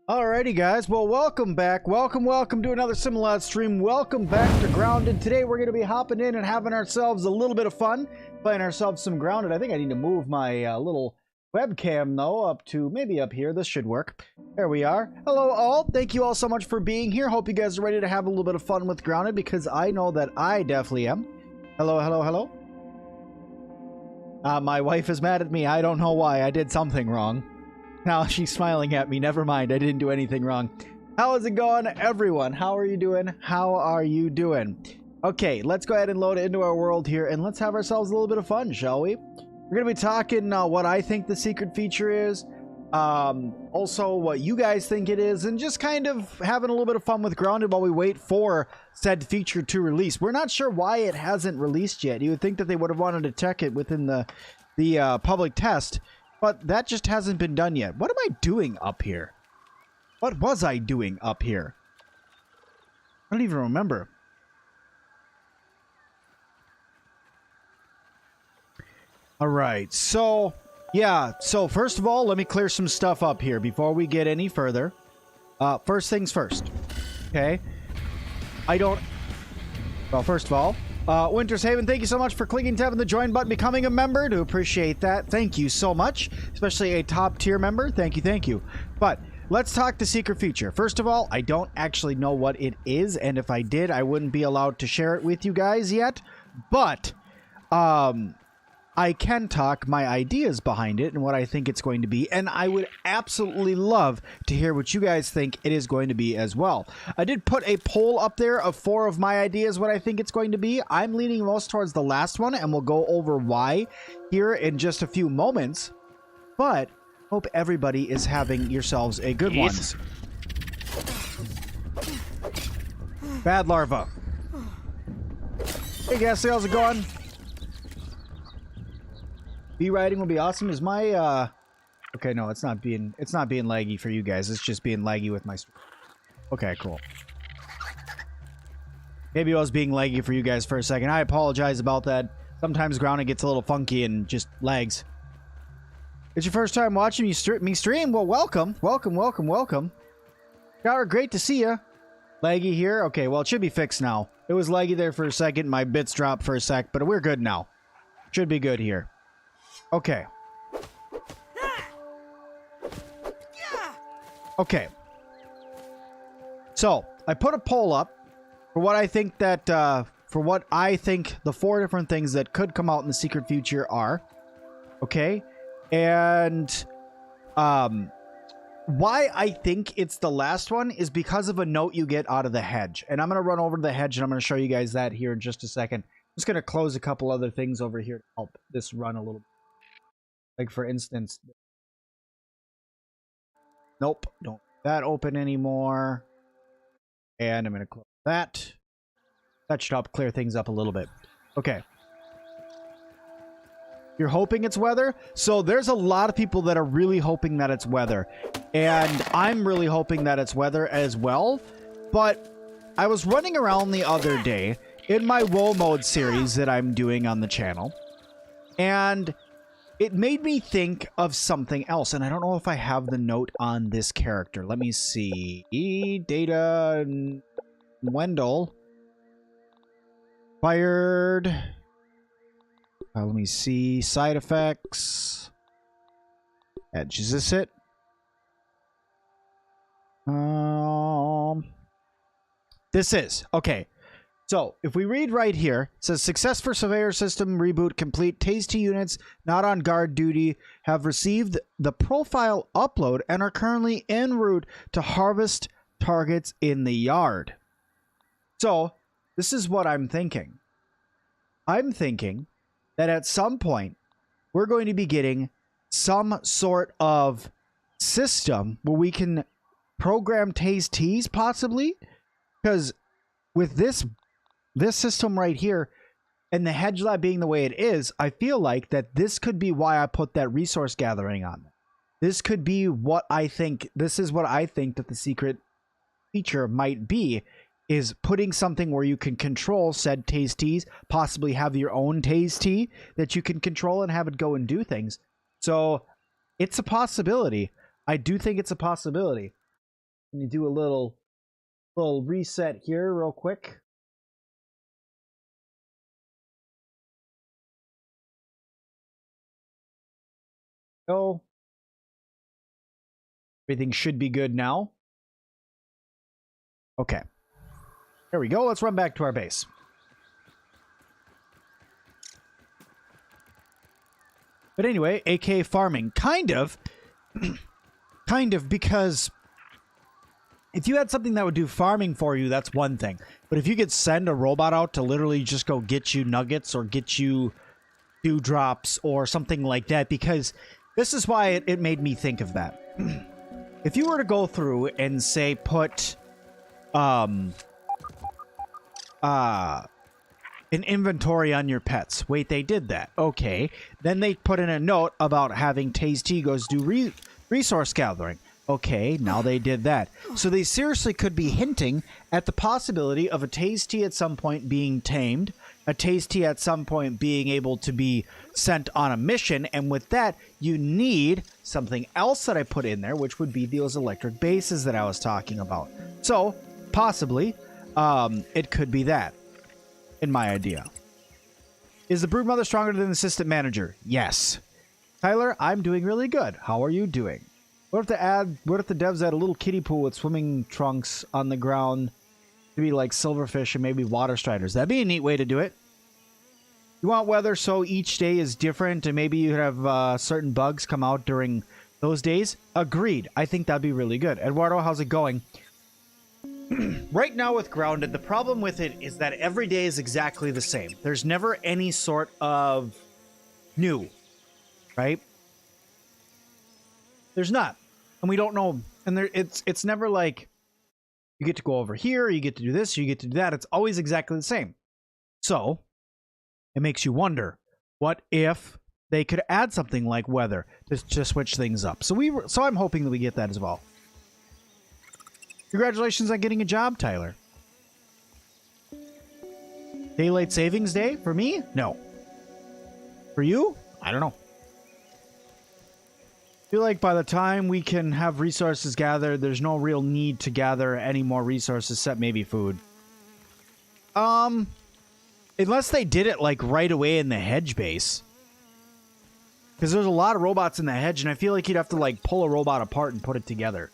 Alrighty guys, well welcome back. Welcome to another Sim-Alot stream. Welcome back to Grounded. Today we're going to be hopping in and having ourselves a little bit of fun, playing ourselves some Grounded. I think I need to move my little webcam though up to maybe up here. This should work. There we are. Hello all. Thank you all so much for being here. Hope you guys are ready to have a little bit of fun with Grounded, because I know that I definitely am. Hello. My wife is mad at me. I don't know why. I did something wrong. Now she's smiling at me. Never mind. I didn't do anything wrong. How is it going, everyone? How are you doing? How are you doing? Okay, let's go ahead and load it into our world here, and let's have ourselves a little bit of fun, shall we? We're going to be talking what I think the secret feature is, also what you guys think it is, and just kind of having a little bit of fun with Grounded while we wait for said feature to release. We're not sure why it hasn't released yet. You would think that they would have wanted to check it within the public test, but that just hasn't been done yet. What am I doing up here? What was I doing up here? I don't even remember. Alright, so, yeah. So, first of all, let me clear some stuff up here before we get any further. First things first. Okay. Well, first of all, Winter's Haven, thank you so much for clicking tab on the join button, becoming a member. Do appreciate that. Thank you so much. Especially a top tier member. Thank you. But let's talk the secret feature. First of all, I don't actually know what it is, and if I did, I wouldn't be allowed to share it with you guys yet. But I can talk my ideas behind it and what I think it's going to be, and I would absolutely love to hear what you guys think it is going to be as well. I did put a poll up there of 4 of my ideas what I think it's going to be. I'm leaning most towards the last one, and we'll go over why here in just a few moments. But hope everybody is having yourselves a good one. Bad larva. Hey guys, how's it going? B riding will be awesome. Is my okay, no, it's not being laggy for you guys. It's just being laggy with my okay, cool. Maybe I was being laggy for you guys for a second. I apologize about that. Sometimes Grounded gets a little funky and just lags. It's your first time watching me stream? Well, welcome. Shower, great to see you. Laggy here. Okay, well, it should be fixed now. It was laggy there for a second. My bits dropped for a sec, but we're good now. Should be good here. Okay. Okay. So, I put a poll up for what I think that, the 4 different things that could come out in the secret future are. Okay? And, why I think it's the last one is because of a note you get out of the hedge. And I'm going to run over to the hedge, and I'm going to show you guys that here in just a second. I'm just going to close a couple other things over here to help this run a little bit. Like, for instance, Nope. Don't leave that open anymore. And I'm going to close that. That should help clear things up a little bit. Okay. You're hoping it's weather? So there's a lot of people that are really hoping that it's weather. And I'm really hoping that it's weather as well. But I was running around the other day in my woe mode series that I'm doing on the channel. And it made me think of something else. And I don't know if I have the note on this character. Let me see. Data Wendell. Fired. Let me see. Side effects. Edge. Is this it? This is. Okay. So, if we read right here, it says, success for Surveyor System reboot complete. TAST units not on guard duty have received the profile upload and are currently en route to harvest targets in the yard. So, this is what I'm thinking. I'm thinking that at some point, we're going to be getting some sort of system where we can program TASTs, possibly. Because with this system right here, and the hedge lab being the way it is, I feel like that this could be why I put that resource gathering on. This could be what I think. This is what I think that the secret feature might be, is putting something where you can control said TASTs, possibly have your own TAST that you can control and have it go and do things. So it's a possibility. I do think it's a possibility. Let me do a little reset here real quick. Oh, everything should be good now. Okay. There we go. Let's run back to our base. But anyway, AK farming. Kind of. Kind of, because if you had something that would do farming for you, that's one thing. But if you could send a robot out to literally just go get you nuggets or get you dewdrops or something like that, because this is why it made me think of that. If you were to go through and say put an inventory on your pets. Wait, they did that. Okay. Then they put in a note about having TAST goes do resource gathering. Okay, now they did that. So they seriously could be hinting at the possibility of a TAST at some point being tamed, a TAST at some point being able to be sent on a mission, and with that, you need something else that I put in there, which would be those electric bases that I was talking about. So, possibly, it could be that, in my idea. Is the Broodmother stronger than the assistant manager? Yes. Tyler, I'm doing really good. How are you doing? What if the devs add a little kiddie pool with swimming trunks on the ground to be like silverfish and maybe water striders? That'd be a neat way to do it. You want weather so each day is different and maybe you have certain bugs come out during those days? Agreed. I think that'd be really good. Eduardo, how's it going? Right now with Grounded, the problem with it is that every day is exactly the same. There's never any sort of new, right? There's not. And we don't know. And it's never like you get to go over here, you get to do this, you get to do that. It's always exactly the same. So it makes you wonder, what if they could add something like weather to switch things up? So I'm hoping that we get that as well. Congratulations on getting a job, Tyler. Daylight savings day? For me? No. For you? I don't know. I feel like by the time we can have resources gathered, there's no real need to gather any more resources except maybe food. Unless they did it like right away in the hedge base. Because there's a lot of robots in the hedge, and I feel like you'd have to like pull a robot apart and put it together.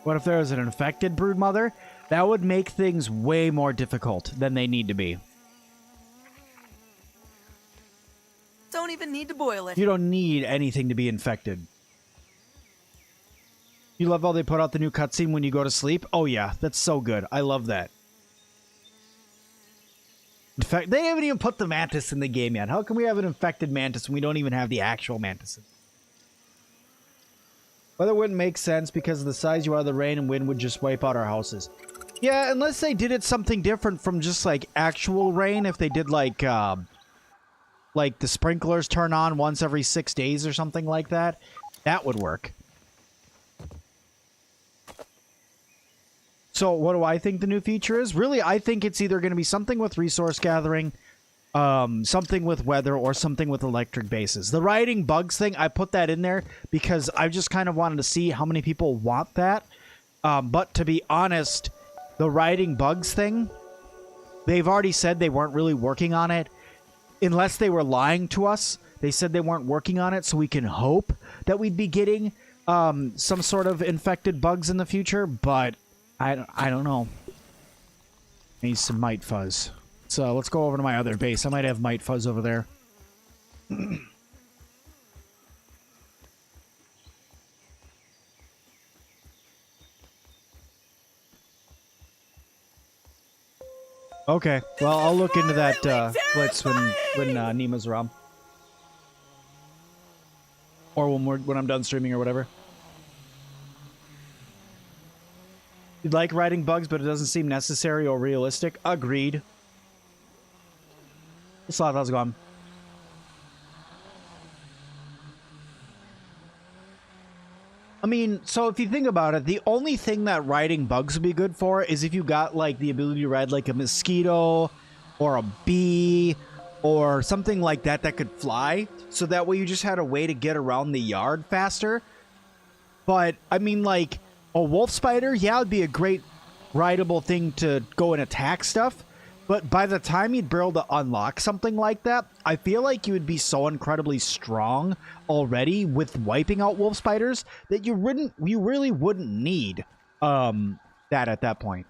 What if there was an infected broodmother? That would make things way more difficult than they need to be. Don't even need to boil it. You don't need anything to be infected. You love how they put out the new cutscene when you go to sleep? Oh yeah, that's so good. I love that. In fact, they haven't even put the mantis in the game yet. How can we have an infected mantis when we don't even have the actual mantis? Weather wouldn't make sense because of the size you are, the rain and wind would just wipe out our houses. Yeah, unless they did it something different from just like actual rain. If they did like the sprinklers turn on once every 6 days or something like that, that would work. So what do I think the new feature is? Really, I think it's either going to be something with resource gathering, something with weather, or something with electric bases. The riding bugs thing, I put that in there because I just kind of wanted to see how many people want that. But to be honest, the riding bugs thing, they've already said they weren't really working on it. Unless they were lying to us, they said they weren't working on it, so we can hope that we'd be getting some sort of infected bugs in the future, but I don't know. Need some Mite Fuzz. So let's go over to my other base. I might have Mite Fuzz over there. Okay, well, I'll look into that blitz when Nima's around. Or when I'm done streaming or whatever. You'd like riding bugs, but it doesn't seem necessary or realistic. Agreed. Slot, how's it going? I mean, so if you think about it, the only thing that riding bugs would be good for is if you got, like, the ability to ride, like, a mosquito or a bee or something like that that could fly. So that way you just had a way to get around the yard faster. But, I mean, like, a wolf spider, yeah, it'd be a great rideable thing to go and attack stuff. But by the time you'd be able to unlock something like that, I feel like you would be so incredibly strong already with wiping out wolf spiders that you really wouldn't need that at that point.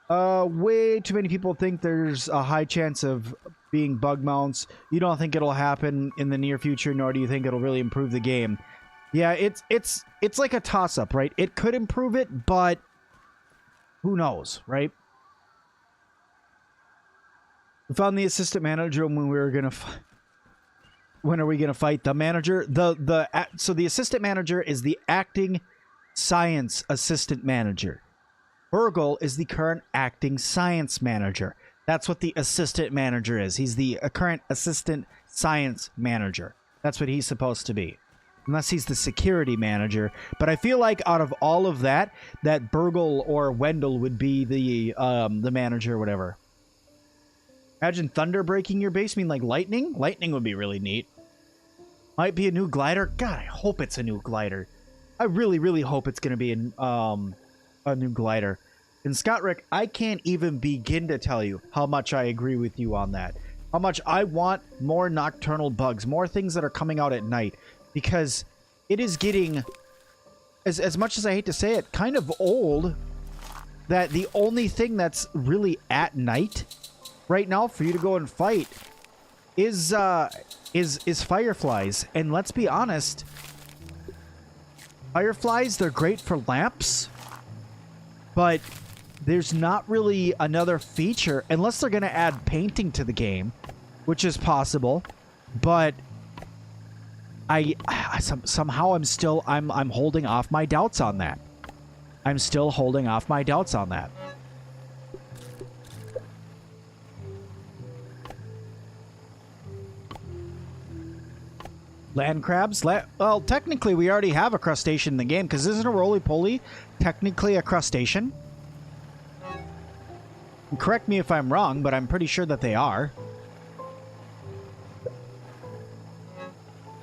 Way too many people think there's a high chance of being bug mounts. You don't think it'll happen in the near future, nor do you think it'll really improve the game. Yeah, it's like a toss-up, right? It could improve it, but who knows, right? We found the assistant manager when we were gonna. When are we gonna fight the manager? So the assistant manager is the acting science assistant manager. Burgle is the current acting science manager. That's what the assistant manager is. He's the current assistant science manager. That's what he's supposed to be. Unless he's the security manager. But I feel like out of all of that, that Burgle or Wendell would be the manager or whatever. Imagine thunder breaking your base. I mean, like lightning? Lightning would be really neat. Might be a new glider. God, I hope it's a new glider. I really, really hope it's going to be a new glider. And Scott Rick, I can't even begin to tell you how much I agree with you on that. How much I want more nocturnal bugs. More things that are coming out at night. Because it is getting, as much as I hate to say it, kind of old that the only thing that's really at night right now for you to go and fight is fireflies. And let's be honest, fireflies, they're great for lamps, but there's not really another feature unless they're going to add painting to the game, which is possible. But somehow I'm holding off my doubts on that. I'm still holding off my doubts on that. Land crabs? Well, technically we already have a crustacean in the game, because isn't a roly-poly technically a crustacean? And correct me if I'm wrong, but I'm pretty sure that they are.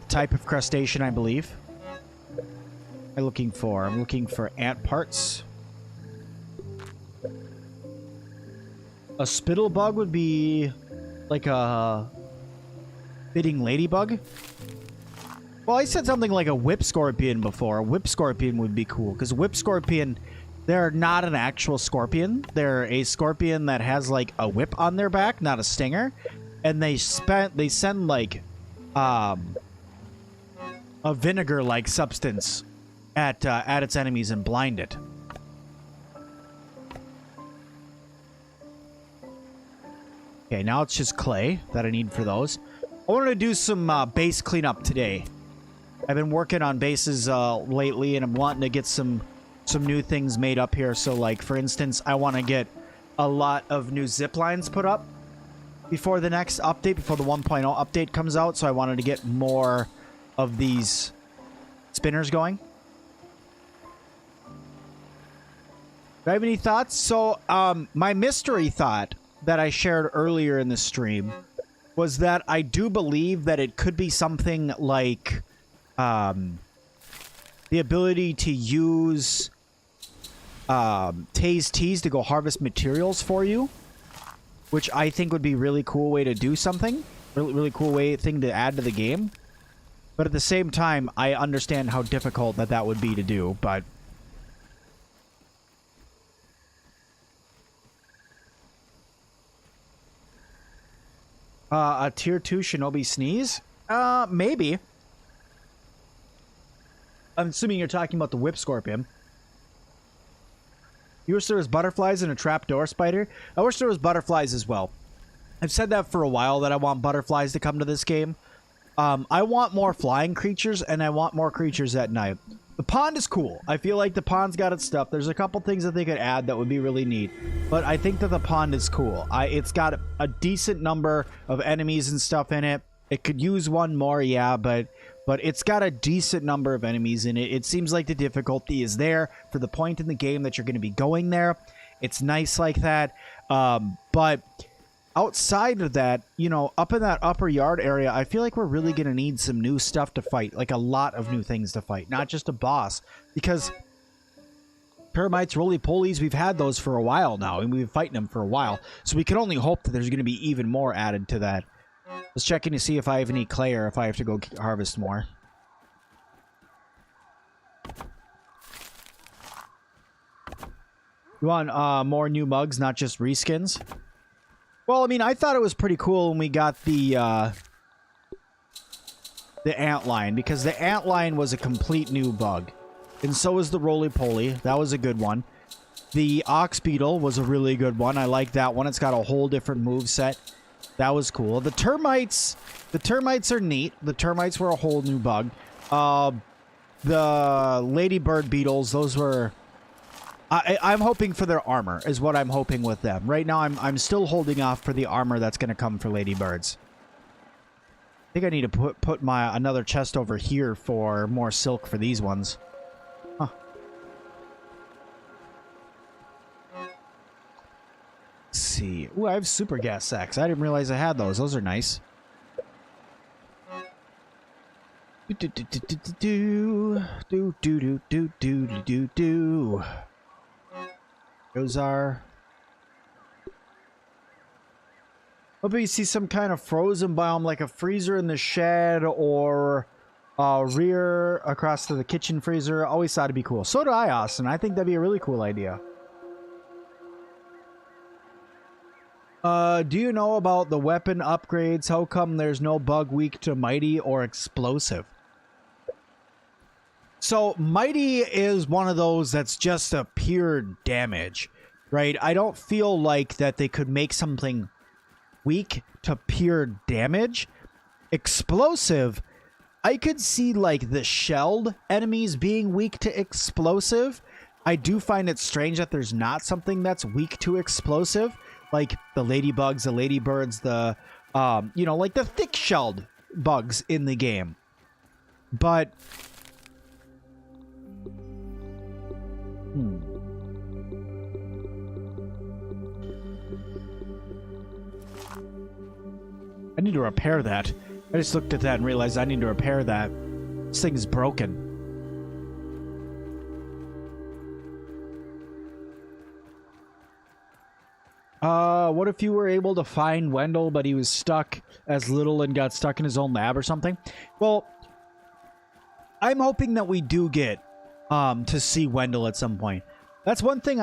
Type of crustacean, I believe. I'm looking for ant parts. A spittlebug would be like a bidding ladybug. Well, I said something like a whip scorpion before. A whip scorpion would be cool, because whip scorpion, they're not an actual scorpion. They're a scorpion that has like a whip on their back, not a stinger, and they send like a vinegar-like substance at its enemies and blind it. Okay, now it's just clay that I need for those. I wanted to do some base cleanup today. I've been working on bases lately, and I'm wanting to get some new things made up here. So, like, for instance, I want to get a lot of new zip lines put up before the next update, before the 1.0 update comes out. So I wanted to get more of these spinners going. Do I have any thoughts? So, my mystery thought that I shared earlier in the stream was that I do believe that it could be something like the ability to use Tase Teas to go harvest materials for you, which I think would be a really cool way to do something. Really cool thing to add to the game. But at the same time, I understand how difficult that would be to do, but... a tier 2 Shinobi Sneeze? Maybe. I'm assuming you're talking about the Whip Scorpion. You wish there was butterflies and a trapdoor spider? I wish there was butterflies as well. I've said that for a while, that I want butterflies to come to this game. I want more flying creatures, and I want more creatures at night. The pond is cool. I feel like the pond's got its stuff. There's a couple things that they could add that would be really neat. But I think that the pond is cool. It's got a decent number of enemies and stuff in it. It could use one more, yeah, but it's got a decent number of enemies in it. It seems like the difficulty is there for the point in the game that you're going to be going there. It's nice like that. But outside of that, you know, up in that upper yard area, I feel like we're really going to need some new stuff to fight. Like a lot of new things to fight, not just a boss. Because termites, roly-polies, we've had those for a while now, and we've been fighting them for a while. So we can only hope that there's going to be even more added to that. Let's check in to see if I have any clay or if I have to go harvest more. You want more new mugs, not just reskins? Well, I mean, I thought it was pretty cool when we got the antline, because the antline was a complete new bug. And so was the roly-poly. That was a good one. The ox beetle was a really good one. I like that one. It's got a whole different move set. That was cool. The termites are neat. The termites were a whole new bug. The ladybird beetles, those were... I'm hoping for their armor, is what I'm hoping with them. Right now, I'm still holding off for the armor that's going to come for ladybirds. I think I need to put my another chest over here for more silk for these ones. Huh. Let's see. Ooh, I have super gas sacks. I didn't realize I had those. Those are nice. Those are... Hoping you see some kind of frozen biome, like a freezer in the shed, or a rear across to the kitchen freezer. Always thought it'd be cool. So do I, Austin. I think that'd be a really cool idea. Do you know about the weapon upgrades? How come there's no bug weak to mighty or explosive? So, mighty is one of those that's just a pure damage, right? I don't feel like that they could make something weak to pure damage. Explosive, I could see, like, the shelled enemies being weak to explosive. I do find it strange that there's not something that's weak to explosive, like the ladybugs, the ladybirds, the, you know, like the thick-shelled bugs in the game. But... I need to repair that. I just looked at that and realized I need to repair that. This thing is broken. What if you were able to find Wendell, but he was stuck as little and got stuck in his own lab or something? Well, I'm hoping that we do get to see Wendell at some point. That's one thing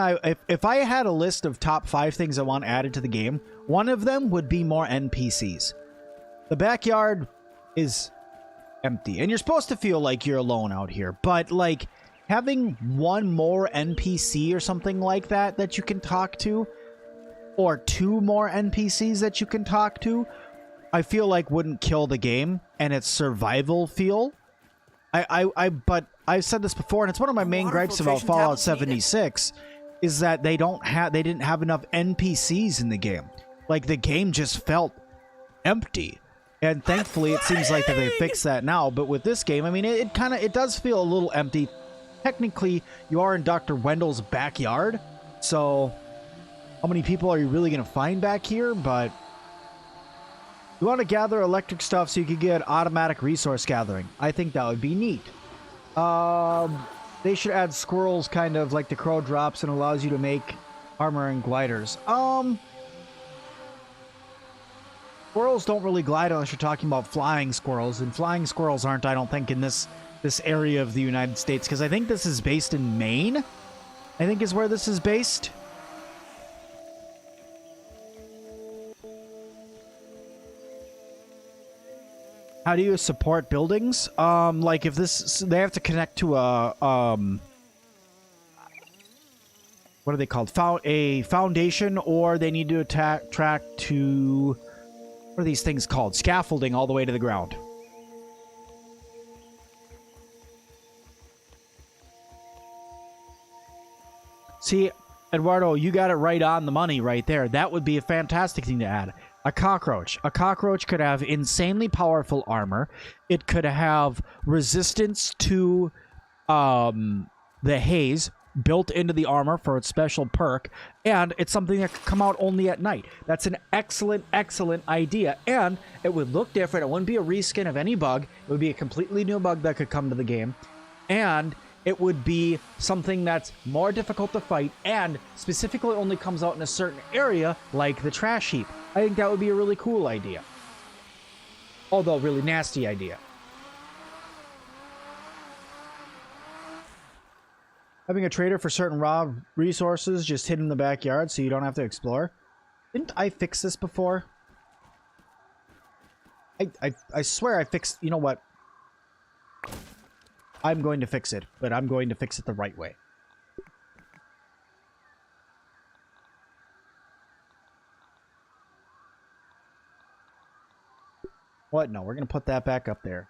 if I had a list of top 5 things I want added to the game, one of them would be more NPCs. The backyard is empty, and you're supposed to feel like you're alone out here, but like having one more NPC or something like that that you can talk to, or 2 more NPCs that you can talk to, I feel like wouldn't kill the game and its survival feel. But I've said this before, and it's one of my main gripes about Fallout 76, is that they didn't have enough NPCs in the game. Like, the game just felt empty. And thankfully, it seems like that they fixed that now. But with this game, I mean, it does feel a little empty. Technically, you are in Dr. Wendell's backyard, so how many people are you really going to find back here? But you want to gather electric stuff so you could get automatic resource gathering. I think that would be neat. They should add squirrels, kind of like the crow drops, and allows you to make armor and gliders. Squirrels don't really glide unless you're talking about flying squirrels, and flying squirrels aren't, I don't think, in this area of the United States, because I think this is based in Maine, I think is where this is based. How do you support buildings? Like if they have to connect to a, what are they called? A foundation, or they need to track to, what are these things called? Scaffolding all the way to the ground. See, Eduardo, you got it right on the money right there. That would be a fantastic thing to add. A cockroach. A cockroach could have insanely powerful armor. It could have resistance to the haze built into the armor for its special perk, and it's something that could come out only at night. That's an excellent, excellent idea, and it would look different. It wouldn't be a reskin of any bug. It would be a completely new bug that could come to the game, and it would be something that's more difficult to fight and specifically only comes out in a certain area, like the trash heap. I think that would be a really cool idea. Although, really nasty idea. Having a trader for certain raw resources just hidden in the backyard so you don't have to explore. Didn't I fix this before? I swear I fixed... You know what? I'm going to fix it, but I'm going to fix it the right way. What? No, we're going to put that back up there.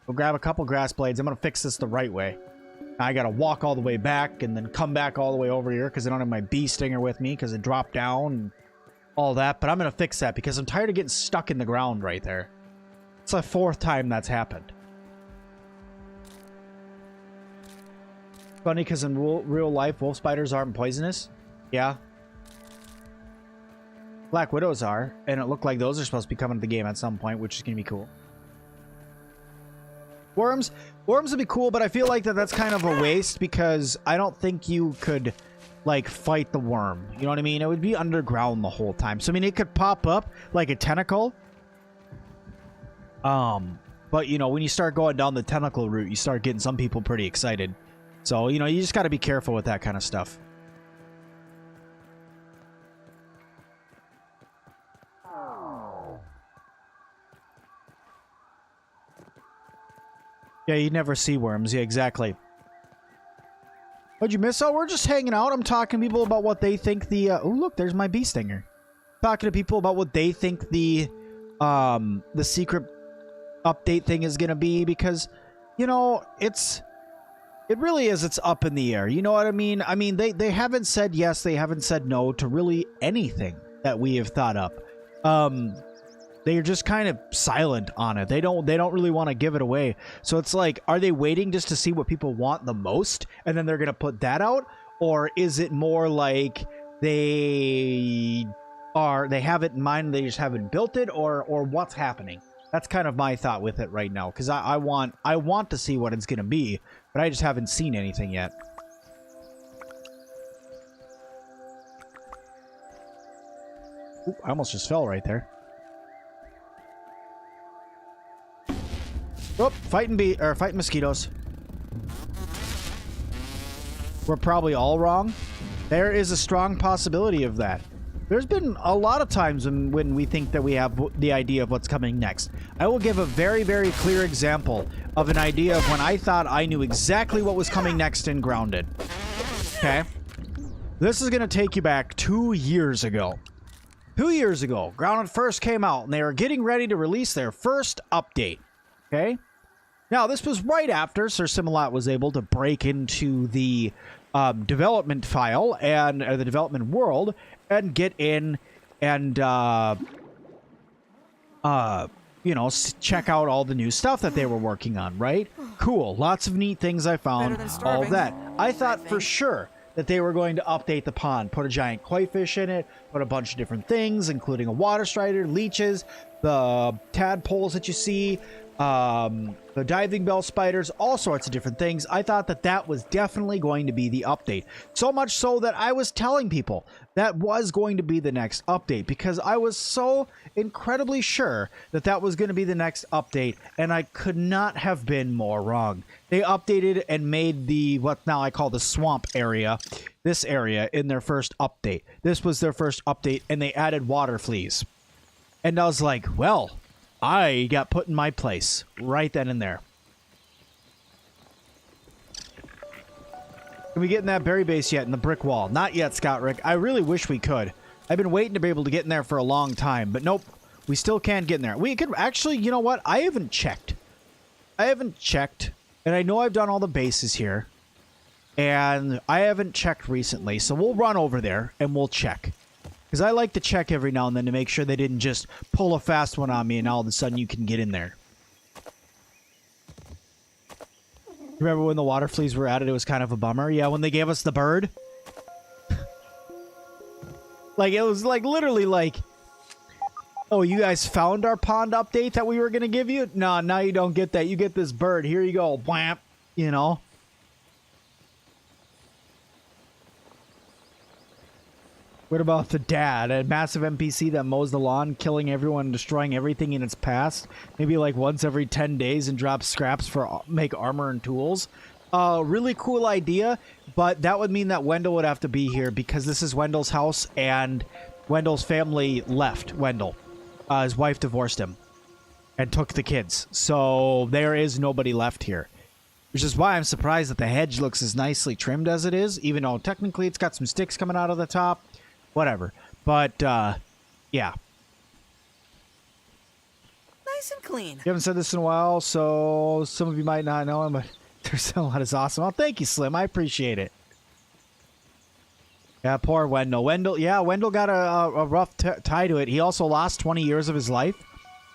We'll grab a couple grass blades. I'm going to fix this the right way. I got to walk all the way back and then come back all the way over here because I don't have my bee stinger with me because it dropped down and all that. But I'm going to fix that because I'm tired of getting stuck in the ground right there. It's the 4th time that's happened. Funny because in real life, wolf spiders aren't poisonous. Yeah. Black widows are, and it looked like those are supposed to be coming to the game at some point, which is going to be cool. Worms would be cool, but I feel like that's kind of a waste because I don't think you could, like, fight the worm. You know what I mean? It would be underground the whole time. So, I mean, it could pop up like a tentacle. But, you know, when you start going down the tentacle route, you start getting some people pretty excited. So, you know, you just got to be careful with that kind of stuff. Yeah, you never see worms. Yeah, exactly. What'd you miss? Oh, we're just hanging out. I'm talking to people about what they think the... oh, look, there's my bee stinger. Talking to people about what they think the secret update thing is going to be because, you know, it really is. It's up in the air. You know what I mean? I mean, they haven't said yes. They haven't said no to really anything that we have thought up. They're just kind of silent on it. They don't really want to give it away. So it's like, are they waiting just to see what people want the most and then they're going to put that out? Or is it more like they have it in mind and they just haven't built it, or what's happening? That's kind of my thought with it right now, because I want to see what it's going to be, but I just haven't seen anything yet. Oop, I almost just fell right there. Oh, fighting mosquitoes. We're probably all wrong. There is a strong possibility of that. There's been a lot of times when we think that we have the idea of what's coming next. I will give a very, very clear example of an idea of when I thought I knew exactly what was coming next in Grounded. Okay? This is going to take you back 2 years ago. 2 years ago, Grounded first came out, and they were getting ready to release their first update. Okay? Now, this was right after Sir Sim-Alot was able to break into the development file and the development world and get in and, you know, check out all the new stuff that they were working on, right? Cool. Lots of neat things I found. All of that. I thought for sure that they were going to update the pond, put a giant koi fish in it, put a bunch of different things, including a water strider, leeches, the tadpoles that you see, the diving bell spiders, all sorts of different things. I thought that that was definitely going to be the update. So much so that I was telling people that was going to be the next update because I was so incredibly sure that that was going to be the next update, and I could not have been more wrong. They updated and made the, what now I call the swamp area, this area, in their first update. This was their first update, and they added water fleas. And I was like, well, I got put in my place right then and there. Can we get in that berry base yet in the brick wall? Not yet, Scott Rick. I really wish we could. I've been waiting to be able to get in there for a long time, but nope. We still can't get in there. We could actually, you know what? I haven't checked. And I know I've done all the bases here. And I haven't checked recently, so we'll run over there and we'll check. Because I like to check every now and then to make sure they didn't just pull a fast one on me and all of a sudden you can get in there. Remember when the water fleas were added, it was kind of a bummer? Yeah, when they gave us the bird. Like, it was like, literally like, oh, you guys found our pond update that we were going to give you? No, now you don't get that. You get this bird. Here you go. Blamp. You know? What about the dad? A massive NPC that mows the lawn, killing everyone and destroying everything in its past. Maybe like once every 10 days and drops scraps for make armor and tools. Really cool idea, but that would mean that Wendell would have to be here because this is Wendell's house and Wendell's family left Wendell. His wife divorced him and took the kids. So there is nobody left here. Which is why I'm surprised that the hedge looks as nicely trimmed as it is, even though technically it's got some sticks coming out of the top. Whatever. But, yeah. Nice and clean. You haven't said this in a while, so some of you might not know him, but Sim-Alot is awesome. Oh, thank you, Slim. I appreciate it. Yeah, poor Wendell. Wendell got a rough tie to it. He also lost 20 years of his life.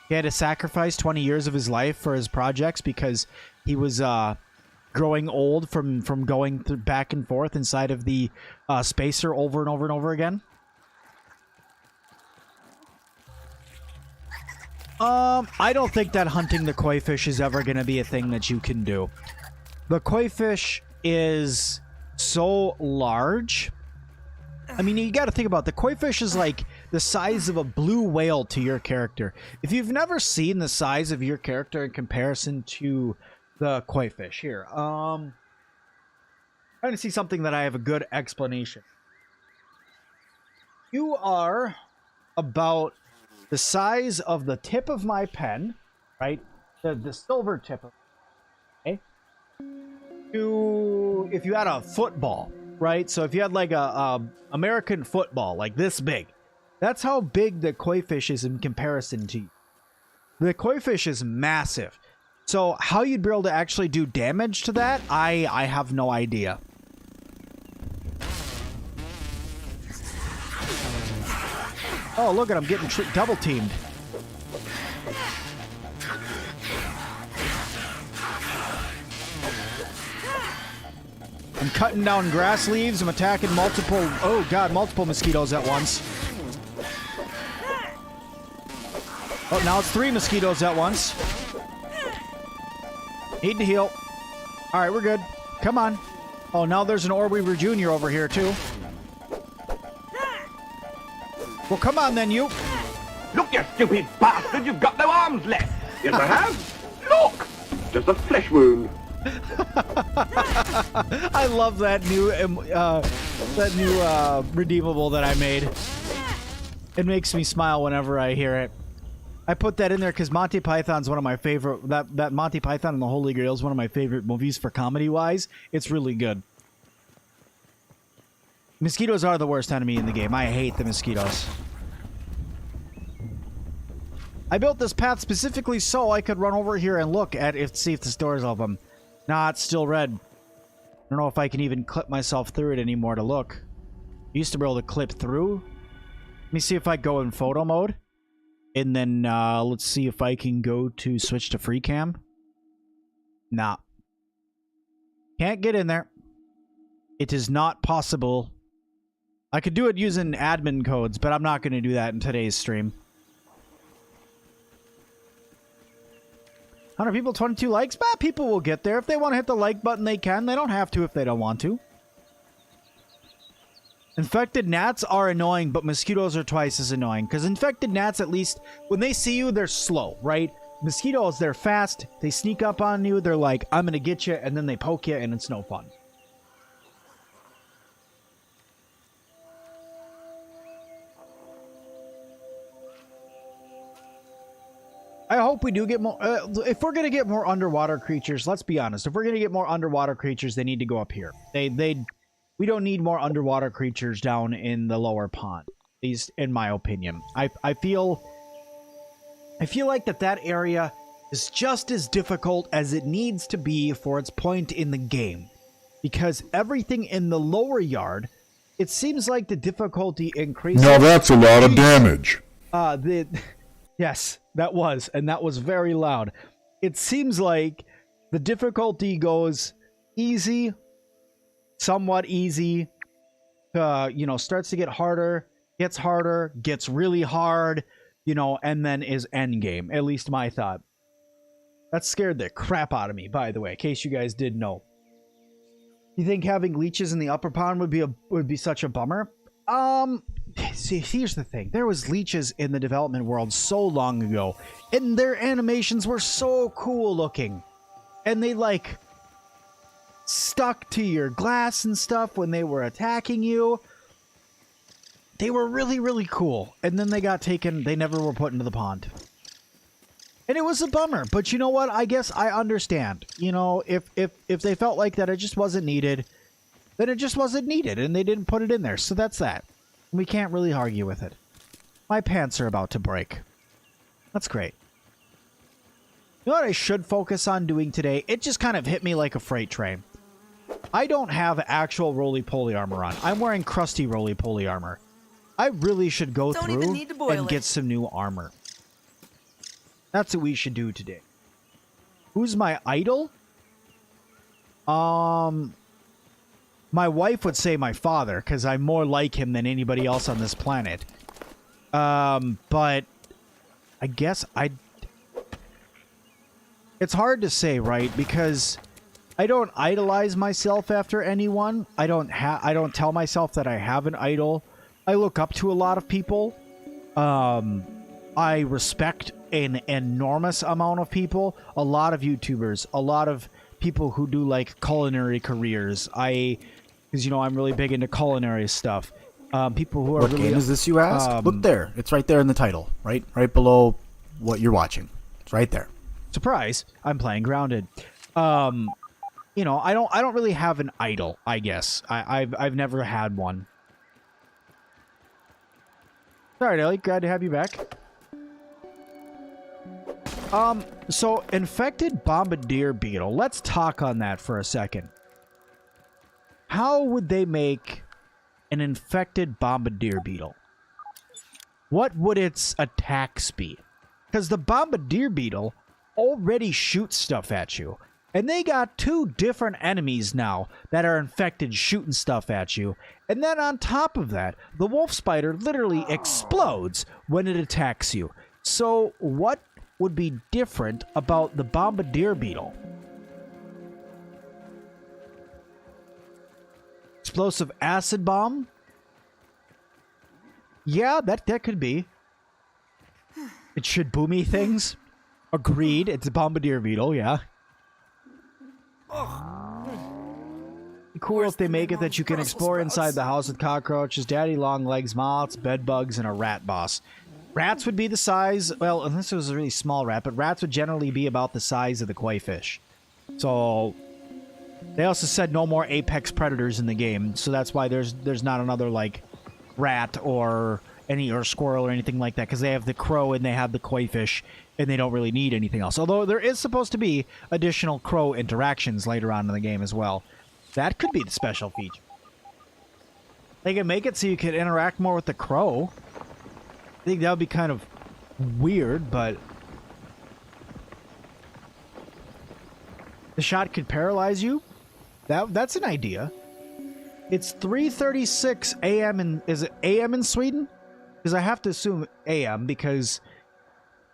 He had to sacrifice 20 years of his life for his projects because he was, growing old from going back and forth inside of the spacer over and over and over again. I don't think that hunting the koi fish is ever going to be a thing that you can do. The koi fish is so large. I mean, you got to think about it. The koi fish is like the size of a blue whale to your character. If you've never seen the size of your character in comparison to the koi fish here, trying to see something that I have a good explanation. You are about the size of the tip of my pen, right? The silver tip of, okay? If you had a football, right? So if you had like a American football, like this big, that's how big the koi fish is in comparison to you. The koi fish is massive. So how you'd be able to actually do damage to that, I have no idea. Oh, look at him getting double teamed. I'm cutting down grass leaves. I'm attacking multiple, oh god, multiple mosquitoes at once. Oh, now it's 3 mosquitoes at once. Need to heal. Alright, we're good. Come on. Oh, now there's an Orweaver Jr. over here, too. Well, come on then, you. Look, you stupid bastard, you've got no arms left. Yes, I have. Look, just a flesh wound. I love that new redeemable that I made. It makes me smile whenever I hear it. I put that in there because Monty Python's one of my favorite. That Monty Python and the Holy Grail is one of my favorite movies for comedy-wise. It's really good. Mosquitoes are the worst enemy in the game. I hate the mosquitoes. I built this path specifically so I could run over here and look at it, see if the store's open. Nah, it's still red. I don't know if I can even clip myself through it anymore to look. I used to be able to clip through. Let me see if I go in photo mode. And then let's see if I can go to switch to free cam. Nah. Can't get in there. It is not possible. I could do it using admin codes, but I'm not going to do that in today's stream. 100 people, 22 likes? Bah, people will get there. If they want to hit the like button, they can. They don't have to if they don't want to. Infected gnats are annoying, but mosquitoes are twice as annoying. Because infected gnats, at least, when they see you, they're slow, right? Mosquitoes, they're fast. They sneak up on you. They're like, I'm going to get you, and then they poke you, and it's no fun. I hope we do get more... if we're going to get more underwater creatures, let's be honest. If we're going to get more underwater creatures, they need to go up here. We don't need more underwater creatures down in the lower pond. At least, in my opinion. I feel like that area is just as difficult as it needs to be for its point in the game. Because everything in the lower yard, it seems like the difficulty increases... Now that's a lot of damage. Yes, that was, and that was very loud. It seems like the difficulty goes easy, somewhat easy, starts to get harder, gets really hard, and then is endgame. At least my thought. That scared the crap out of me, by the way, in case you guys didn't know. You think having leeches in the upper pond would be such a bummer? See, here's the thing. There was leeches in the development world so long ago, and their animations were so cool looking. And they, like, stuck to your glass and stuff when they were attacking you. They were really, really cool. And then they got taken, they never were put into the pond. And it was a bummer, but you know what? I guess I understand. If they felt like that it just wasn't needed, then it just wasn't needed, and they didn't put it in there. So that's that. We can't really argue with it. My pants are about to break. That's great. You know what I should focus on doing today? It just kind of hit me like a freight train. I don't have actual roly-poly armor on. I'm wearing crusty roly-poly armor. I really should go through and get some new armor. That's what we should do today. Who's my idol? My wife would say my father, because I'm more like him than anybody else on this planet. But I guess it's hard to say, right? Because I don't idolize myself after anyone. I don't tell myself that I have an idol. I look up to a lot of people. I respect an enormous amount of people. A lot of YouTubers, a lot of people who do like culinary careers. Because, I'm really big into culinary stuff. People who are What really... game is this, you ask? Look there. It's right there in the title. Right below what you're watching. It's right there. Surprise. I'm playing Grounded. I don't really have an idol, I guess. I've never had one. Sorry, Ellie. Glad to have you back. So, infected bombardier beetle. Let's talk on that for a second. How would they make an infected bombardier beetle? What would its attacks be? Because the bombardier beetle already shoots stuff at you. And they got 2 different enemies now that are infected shooting stuff at you. And then on top of that, the wolf spider literally explodes when it attacks you. So what would be different about the bombardier beetle? Explosive acid bomb? Yeah, that could be. It should boomy things. Agreed. It's a bombardier beetle, yeah. Cool if they make it that you can explore inside the house with cockroaches, daddy long legs, moths, bed bugs, and a rat boss. Rats would be the size, well, unless it was a really small rat, but rats would generally be about the size of the koi fish. So, they also said no more apex predators in the game, so that's why there's not another, like, rat or any or squirrel or anything like that because they have the crow and they have the koi fish and they don't really need anything else. Although there is supposed to be additional crow interactions later on in the game as well. That could be the special feature. They can make it so you can interact more with the crow. I think that would be kind of weird, but the shot could paralyze you. That's an idea. It's 3:36 a.m. in... Is it a.m. in Sweden? Because I have to assume a.m. because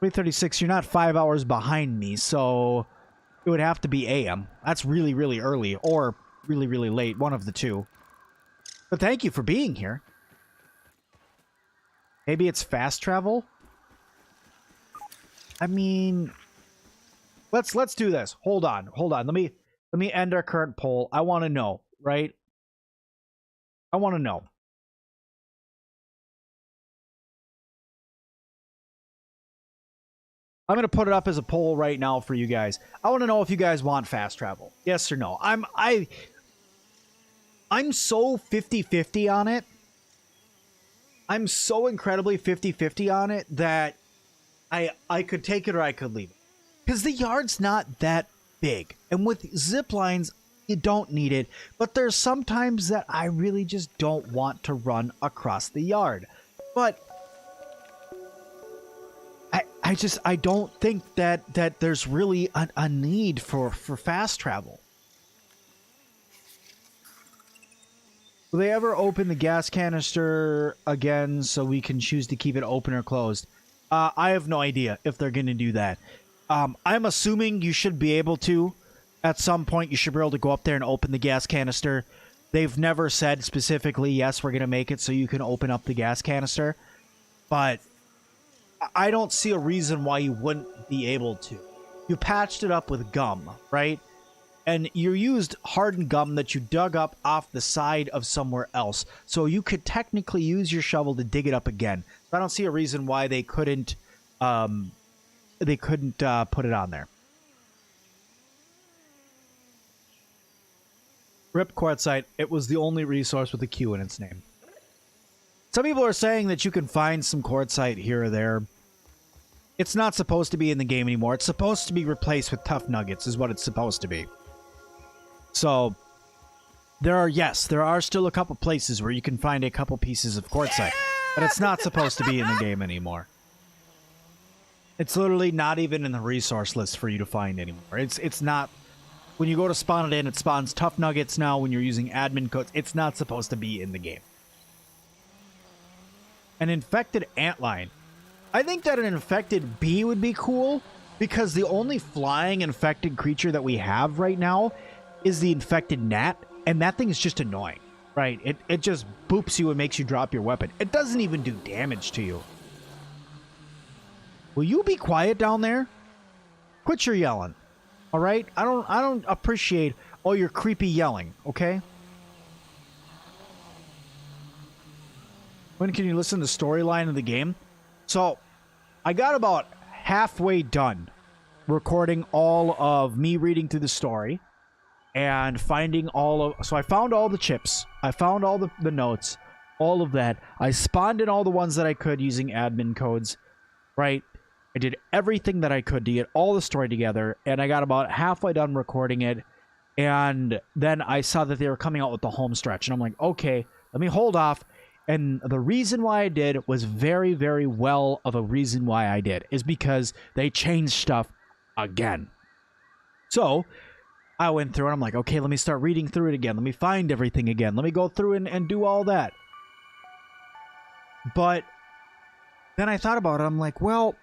3:36, you're not 5 hours behind me, so it would have to be a.m. That's really, really early or really, really late. One of the two. But thank you for being here. Maybe it's fast travel? I mean... Let's do this. Hold on. Let me end our current poll. I want to know, right? I want to know. I'm going to put it up as a poll right now for you guys. I want to know if you guys want fast travel. Yes or no. I'm so 50-50 on it. I'm so incredibly 50-50 on it that I could take it or I could leave it. Because the yard's not that big. And with zip lines, you don't need it. But there's sometimes that I really just don't want to run across the yard. But I don't think that there's really a need for fast travel. Will they ever open the gas canister again so we can choose to keep it open or closed? I have no idea if they're going to do that. I'm assuming you should be able to. At some point, you should be able to go up there and open the gas canister. They've never said specifically, yes, we're going to make it so you can open up the gas canister. But I don't see a reason why you wouldn't be able to. You patched it up with gum, right? And you used hardened gum that you dug up off the side of somewhere else. So you could technically use your shovel to dig it up again. So I don't see a reason why they couldn't put it on there. Rip Quartzite, it was the only resource with a Q in its name. Some people are saying that you can find some quartzite here or there. It's not supposed to be in the game anymore. It's supposed to be replaced with tough nuggets is what it's supposed to be. So, there are still a couple places where you can find a couple pieces of quartzite. But it's not supposed to be in the game anymore. It's literally not even in the resource list for you to find anymore. It's not... When you go to spawn it in, it spawns tough nuggets now when you're using admin codes. It's not supposed to be in the game. An infected antlion. I think that an infected bee would be cool because the only flying infected creature that we have right now is the infected gnat, and that thing is just annoying, right? It just boops you and makes you drop your weapon. It doesn't even do damage to you. Will you be quiet down there? Quit your yelling. All right? I don't appreciate all your creepy yelling, okay? When can you listen to the storyline of the game? So, I got about halfway done recording all of me reading through the story and finding all of... So I found all the chips. I found all the notes. All of that. I spawned in all the ones that I could using admin codes, right? I did everything that I could to get all the story together, and I got about halfway done recording it, and then I saw that they were coming out with the home stretch, and I'm like, okay, let me hold off. And the reason why I did was very, very well of a reason why I did, is because they changed stuff again. So I went through and I'm like, okay, let me start reading through it again. Let me find everything again. Let me go through and do all that. But then I thought about it. I'm like, well,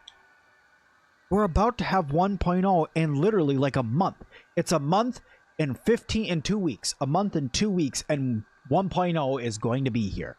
we're about to have 1.0 in literally like a month. It's a month and 2 weeks. A month and 2 weeks, and 1.0 is going to be here.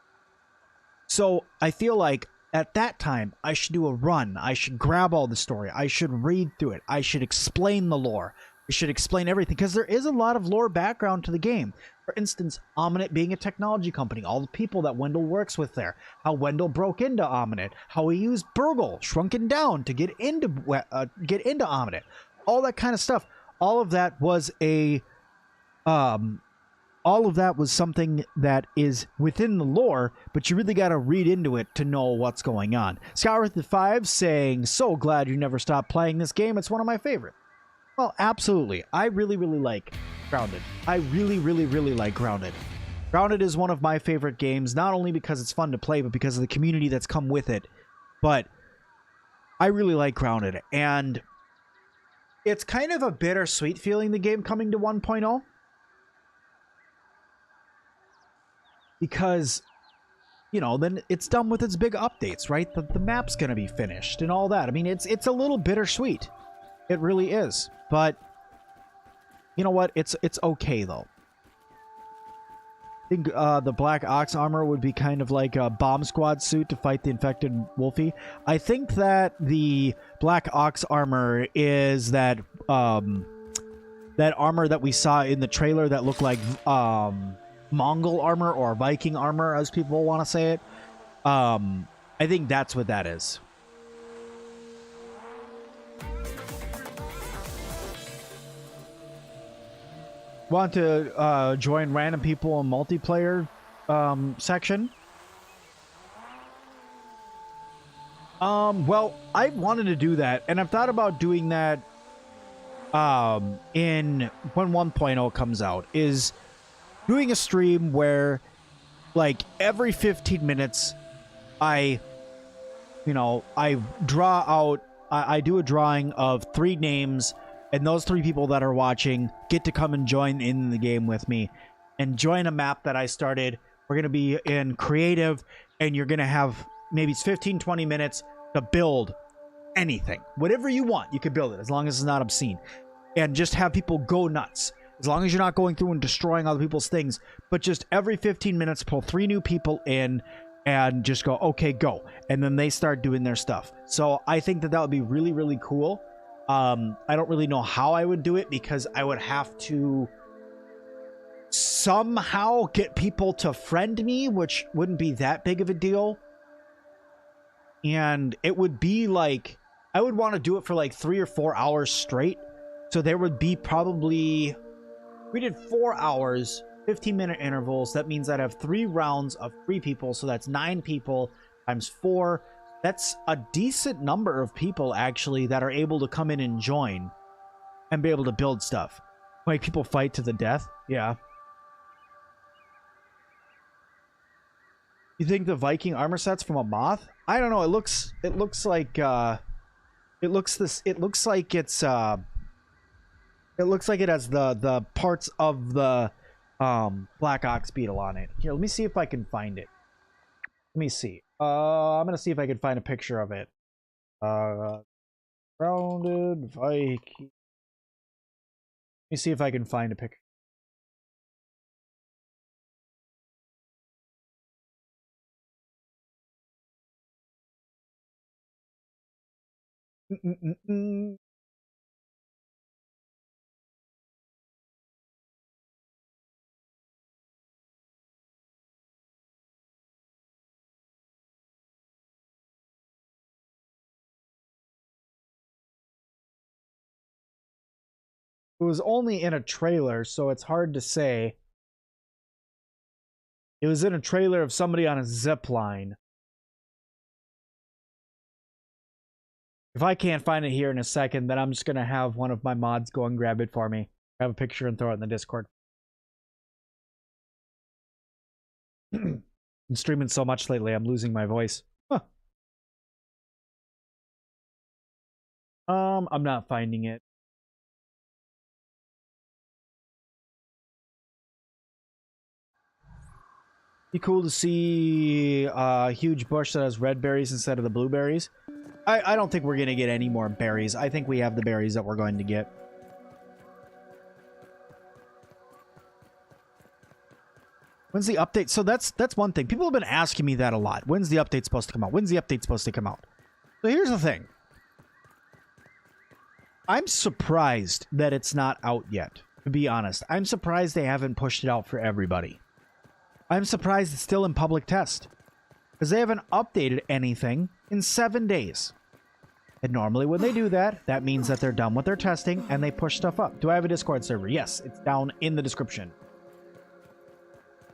So I feel like at that time, I should do a run. I should grab all the story. I should read through it. I should explain the lore. I should explain everything, because there is a lot of lore background to the game. For instance, Omnitt being a technology company, all the people that Wendell works with there, how Wendell broke into Omnitt, how he used Burgle shrunken down to get into Omnitt, all that kind of stuff. All of that was a all of that was something that is within the lore, but you really got to read into it to know what's going on. Scourth5 saying, so glad you never stopped playing this game. It's one of my favorites. Well, absolutely. I really, really like Grounded. I really, really, really like Grounded. Grounded is one of my favorite games, not only because it's fun to play, but because of the community that's come with it. But I really like Grounded, and it's kind of a bittersweet feeling, the game coming to 1.0. Because, you know, then it's done with its big updates, right? The map's going to be finished and all that. I mean, it's a little bittersweet. It really is. But, you know what? It's okay, though. I think the Black Ox armor would be kind of like a bomb squad suit to fight the infected Wolfie. I think that the Black Ox armor is that that armor that we saw in the trailer that looked like Mongol armor or Viking armor, as people want to say it. I think that's what that is. Want to join random people in multiplayer section? Well, I wanted to do that, and I've thought about doing that in when 1.0 comes out, is doing a stream where, like, every 15 minutes I draw out, I do a drawing of 3 names, and those 3 people that are watching get to come and join in the game with me and join a map that I started. We're going to be in creative, and you're going to have maybe it's 15-20 minutes to build anything. Whatever you want, you can build it, as long as it's not obscene. And just have people go nuts. As long as you're not going through and destroying other people's things. But just every 15 minutes, pull 3 new people in and just go, okay, go. And then they start doing their stuff. So I think that would be really, really cool. I don't really know how I would do it, because I would have to somehow get people to friend me, which wouldn't be that big of a deal. And it would be like, I would want to do it for like 3 or 4 hours straight. So there would be probably, we did 4 hours, 15-minute intervals. That means I'd have 3 rounds of 3 people. So that's 9 people times 4. That's a decent number of people, actually, that are able to come in and join and be able to build stuff. Make people fight to the death. Yeah. You think the Viking armor set's from a moth? I don't know. It looks like it looks like it has the parts of the Black Ox beetle on it. Here, let me see if I can find it. Let me see. I'm gonna see if I can find a picture of it. Grounded Viking. Let me see if I can find a picture. It was only in a trailer, so it's hard to say. It was in a trailer of somebody on a zipline. If I can't find it here in a second, then I'm just going to have one of my mods go and grab it for me. Have a picture and throw it in the Discord. I'm streaming so much lately, I'm losing my voice. Huh. I'm not finding it. Be cool to see a huge bush that has red berries instead of the blueberries. I don't think we're going to get any more berries. I think we have the berries that we're going to get. When's the update? So that's one thing. People have been asking me that a lot. When's the update supposed to come out? When's the update supposed to come out? So here's the thing. I'm surprised that it's not out yet, to be honest. I'm surprised they haven't pushed it out for everybody. I'm surprised it's still in public test, because they haven't updated anything in 7 days. And normally when they do that, that means that they're done with their testing and they push stuff up. Do I have a Discord server? Yes, it's down in the description.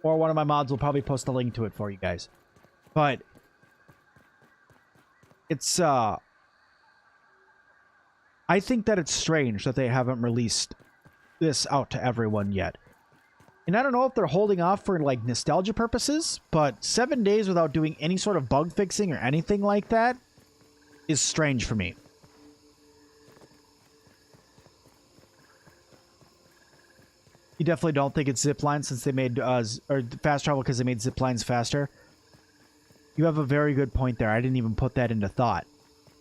Or one of my mods will probably post a link to it for you guys. But it's I think that it's strange that they haven't released this out to everyone yet. And I don't know if they're holding off for like nostalgia purposes, but 7 days without doing any sort of bug fixing or anything like that is strange for me. You definitely don't think it's Zipline since they made or fast travel because they made ziplines faster. You have a very good point there. I didn't even put that into thought.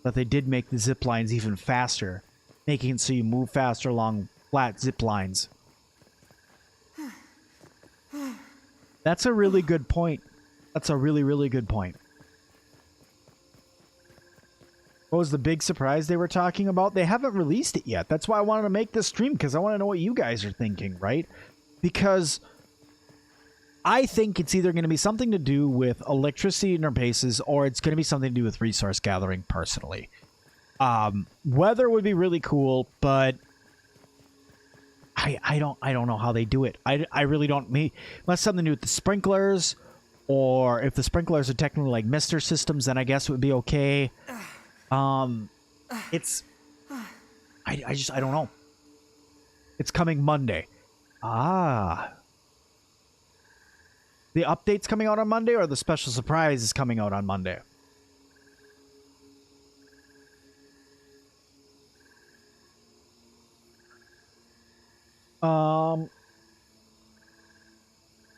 That they did make the ziplines even faster, making it so you move faster along flat ziplines. That's a really good point. That's a really, really good point. What was the big surprise they were talking about? They haven't released it yet. That's why I wanted to make this stream, because I want to know what you guys are thinking, right? Because I think it's either going to be something to do with electricity interfaces or it's going to be something to do with resource gathering, personally. Weather would be really cool, but I don't know how they do it. I really don't. Unless something to do with the sprinklers, or if the sprinklers are technically like mister systems, then I guess it would be okay. It's I don't know. It's coming Monday. The update's coming out on Monday, or the special surprise is coming out on Monday?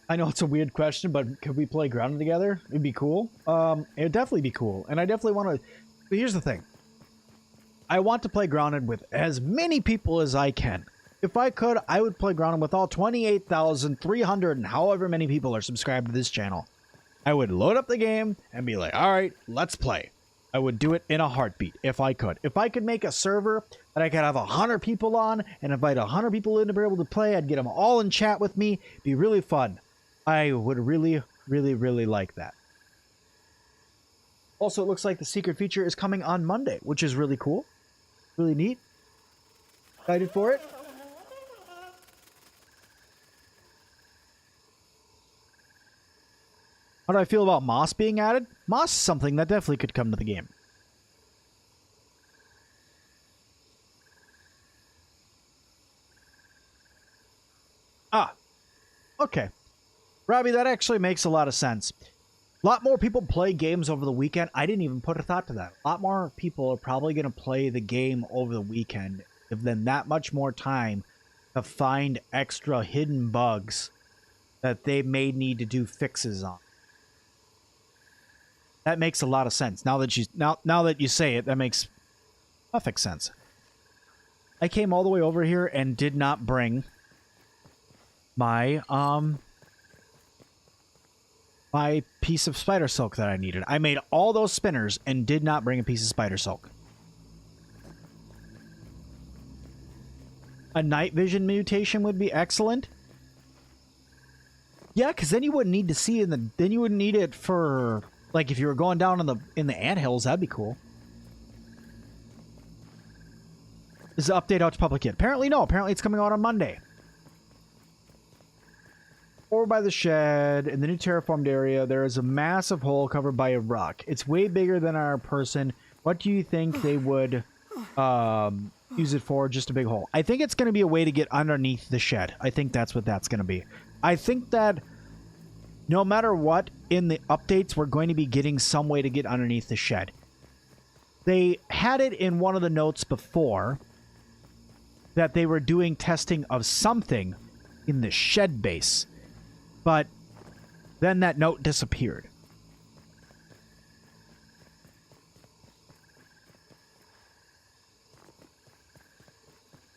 I know it's a weird question, but could we play Grounded together? It'd be cool. It'd definitely be cool. And I definitely want to... But here's the thing. I want to play Grounded with as many people as I can. If I could, I would play Grounded with all 28,300 and however many people are subscribed to this channel. I would load up the game and be like, all right, let's play. I would do it in a heartbeat if I could. If I could make a server that I could have 100 people on and invite 100 people in to be able to play, I'd get them all in chat with me. It'd be really fun. I would really, really, really like that. Also, it looks like the secret feature is coming on Monday, which is really cool. Really neat. Excited for it. How do I feel about moss being added? Moss is something that definitely could come to the game. Okay. Robbie, that actually makes a lot of sense. A lot more people play games over the weekend. I didn't even put a thought to that. A lot more people are probably going to play the game over the weekend, give them that much more time to find extra hidden bugs that they may need to do fixes on. That makes a lot of sense. Now that you say it, that makes perfect sense. I came all the way over here and did not bring my my piece of spider silk that I needed. I made all those spinners and did not bring a piece of spider silk. A night vision mutation would be excellent. Yeah, because then you wouldn't need to see then you wouldn't need it for, like, if you were going down in the anthills. That'd be cool. Is the update out to public yet? Apparently no. Apparently it's coming out on Monday. Over by the shed, in the new terraformed area, there is a massive hole covered by a rock. It's way bigger than our person. What do you think they would use it for? Just a big hole. I think it's going to be a way to get underneath the shed. I think that's what that's going to be. I think that no matter what, in the updates, we're going to be getting some way to get underneath the shed. They had it in one of the notes before that they were doing testing of something in the shed base. But then that note disappeared.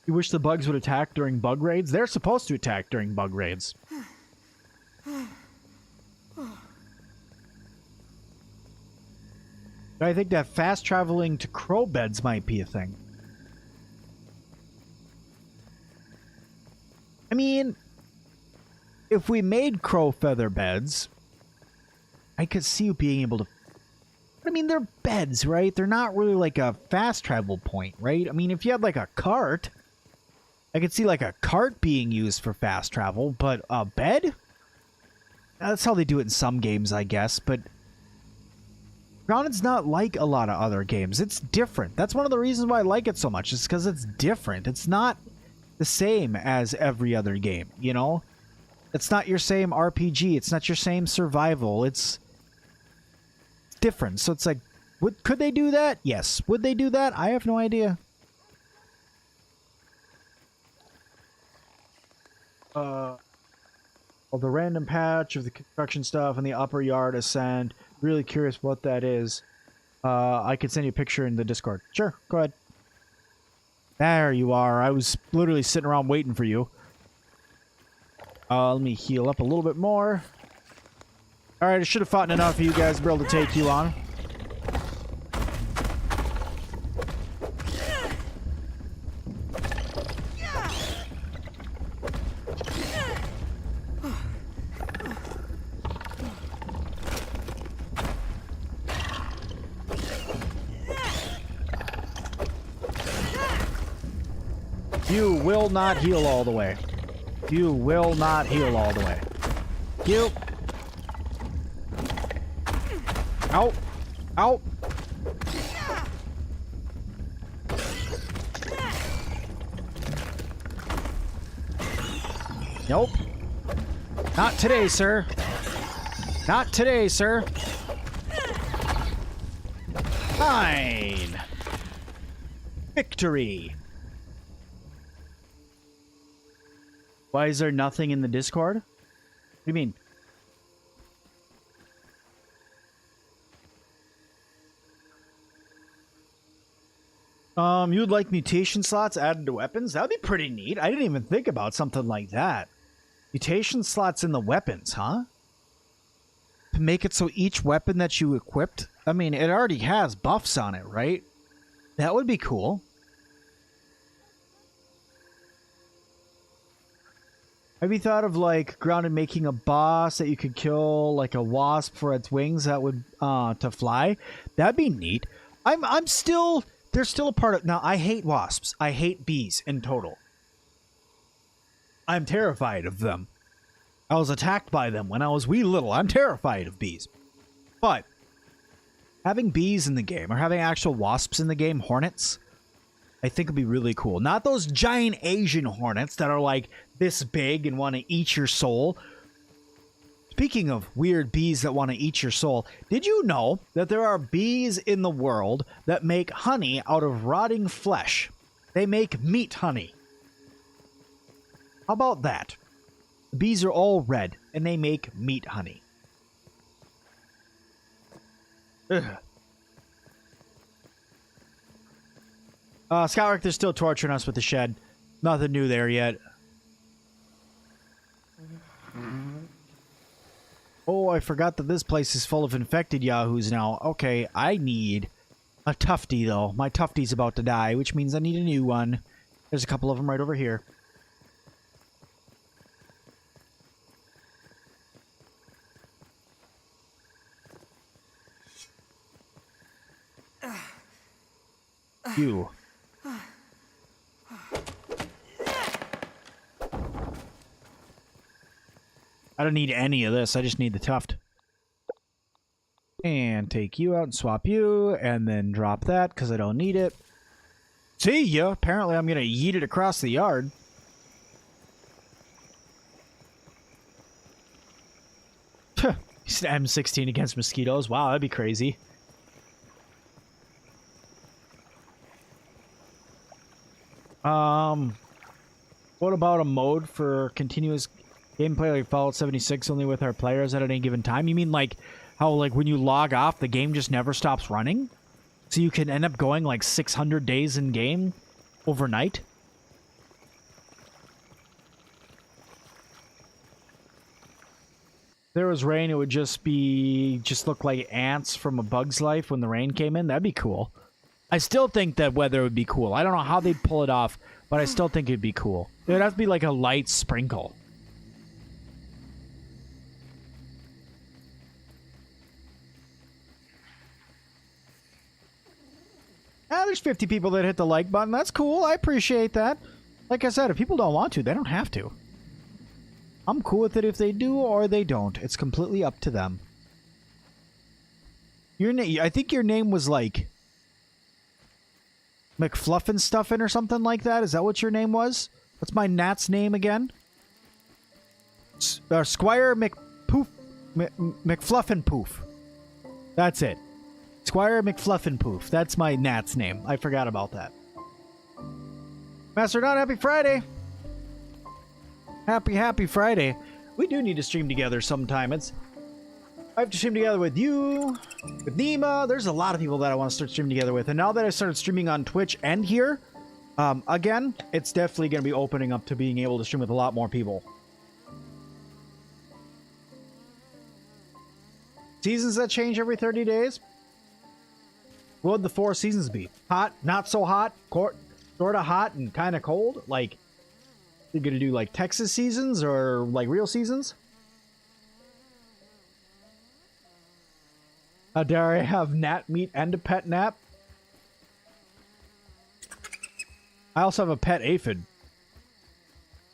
You wish the bugs would attack during bug raids? They're supposed to attack during bug raids. I think that fast traveling to crow beds might be a thing. I mean, if we made crow feather beds, I could see you being able to... I mean, they're beds, right? They're not really like a fast travel point, right? I mean, if you had like a cart, I could see like a cart being used for fast travel, but a bed? That's how they do it in some games, I guess, but Grounded's not like a lot of other games. It's different. That's one of the reasons why I like it so much. It's because it's different. It's not the same as every other game, you know? It's not your same RPG. It's not your same survival. It's different. So it's like, could they do that? Yes. Would they do that? I have no idea. Well, the random patch of the construction stuff in the upper yard ascend. Really curious what that is. I could send you a picture in the Discord. Sure, go ahead. There you are. I was literally sitting around waiting for you. Let me heal up a little bit more. Alright, I should have fought enough for you guys to be able to take you on. You will not heal all the way. You will not heal all the way. You. Ow. Ow. Nope. Not today, sir. Not today, sir. Fine. Victory. Why is there nothing in the Discord? What do you mean? You would like mutation slots added to weapons? That would be pretty neat. I didn't even think about something like that. Mutation slots in the weapons, huh? To make it so each weapon that you equipped, I mean, it already has buffs on it, right? That would be cool. Have you thought of, like, Grounded making a boss that you could kill, like, a wasp for its wings that would, to fly? That'd be neat. I'm still, there's still a part of, now, I hate wasps. I hate bees in total. I'm terrified of them. I was attacked by them when I was wee little. I'm terrified of bees. But, having bees in the game, or having actual wasps in the game, hornets, I think would be really cool. Not those giant Asian hornets that are like this big and want to eat your soul. Speaking of weird bees that want to eat your soul, did you know that there are bees in the world that make honey out of rotting flesh? They make meat honey. How about that? The bees are all red and they make meat honey. Ugh. Scout, they're still torturing us with the shed. Nothing new there yet. Oh, I forgot that this place is full of infected yahoos now. Okay, I need a tufty, though. My tufty's about to die, which means I need a new one. There's a couple of them right over here. You. I don't need any of this. I just need the tuft. And take you out and swap you, and then drop that because I don't need it. See ya. Apparently I'm going to yeet it across the yard. He's an M16 against mosquitoes. Wow, that'd be crazy. What about a mode for continuous gameplay like Fallout 76 only with our players at any given time? You mean like how like when you log off, the game just never stops running? So you can end up going like 600 days in game overnight? If there was rain, it would just look like ants from A Bug's Life when the rain came in. That'd be cool. I still think that weather would be cool. I don't know how they'd pull it off, but I still think it'd be cool. It would have to be like a light sprinkle. There's 50 people that hit the like button. That's cool. I appreciate that. Like I said, if people don't want to, they don't have to. I'm cool with it if they do or they don't. It's completely up to them. Your name, I think your name was like McFluffin Stuffin or something like that. Is that what your name was? What's my Nat's name again? Squire McFluffin Poof. That's it. Squire McFluffin Poof. That's my Nat's name. I forgot about that. Master Don, happy Friday. Happy Friday. We do need to stream together sometime. I have to stream together with you, with Nima. There's a lot of people that I want to start streaming together with. And now that I started streaming on Twitch and here, again, it's definitely going to be opening up to being able to stream with a lot more people. Seasons that change every 30 days? What would the 4 seasons be? Hot, not so hot, sort of hot, and kind of cold? Like, you're going to do like Texas seasons or like real seasons? How dare I have Nat meat and a pet nap? I also have a pet aphid.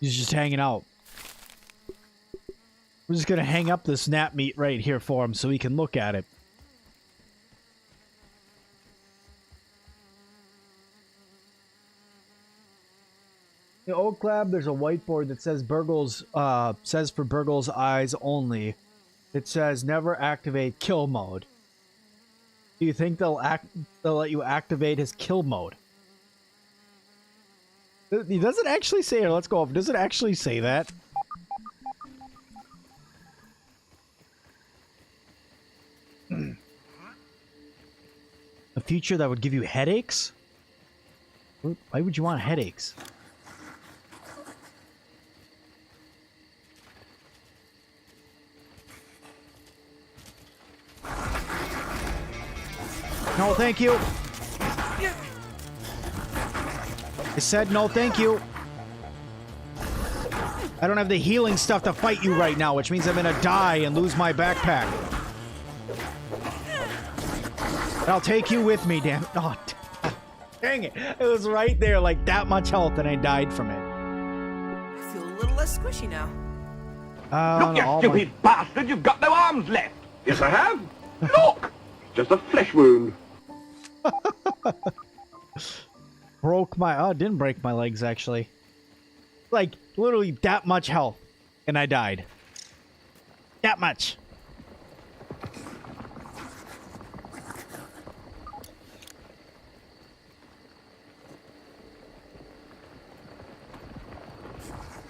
He's just hanging out. We're just going to hang up this Nat meat right here for him so he can look at it. In Oak Lab, there's a whiteboard that says says for Burgle's eyes only. It says never activate kill mode. Do you think they'll let you activate his kill mode? He doesn't actually say it. Let's go up. Does it actually say that? A feature that would give you headaches? Why would you want headaches? No, thank you. I said no, thank you. I don't have the healing stuff to fight you right now, which means I'm gonna die and lose my backpack. And I'll take you with me, damn it. Oh, dang it. It was right there, like that much health, and I died from it. I feel a little less squishy now. Look, you stupid bastard, you've got no arms left. Yes, I have. Look! Just a flesh wound. Broke my... Oh, it didn't break my legs, actually. Like, literally that much health, and I died. That much.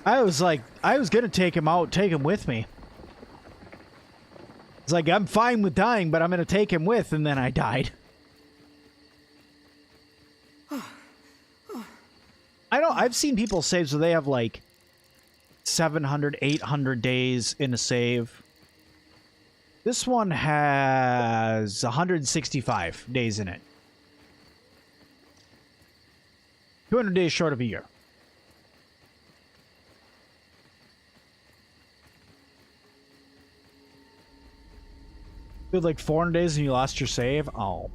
I was gonna take him out, take him with me. It's like, I'm fine with dying, but I'm gonna take him with, and then I died. I've seen people save, so they have like 700, 800 days in a save. This one has 165 days in it. 200 days short of a year. You had like 400 days and you lost your save? Oh.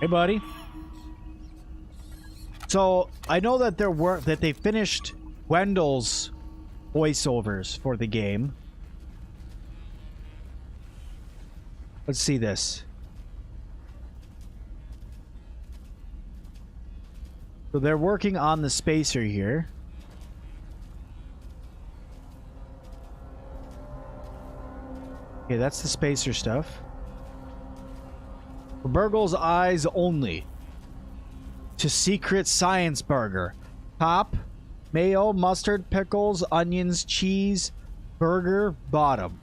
Hey, buddy. So, I know that they finished Wendell's voiceovers for the game. Let's see this. So they're working on the spacer here. Okay, that's the spacer stuff. For Burgle's eyes only. To Secret Science Burger. Top, mayo, mustard, pickles, onions, cheese, burger, bottom.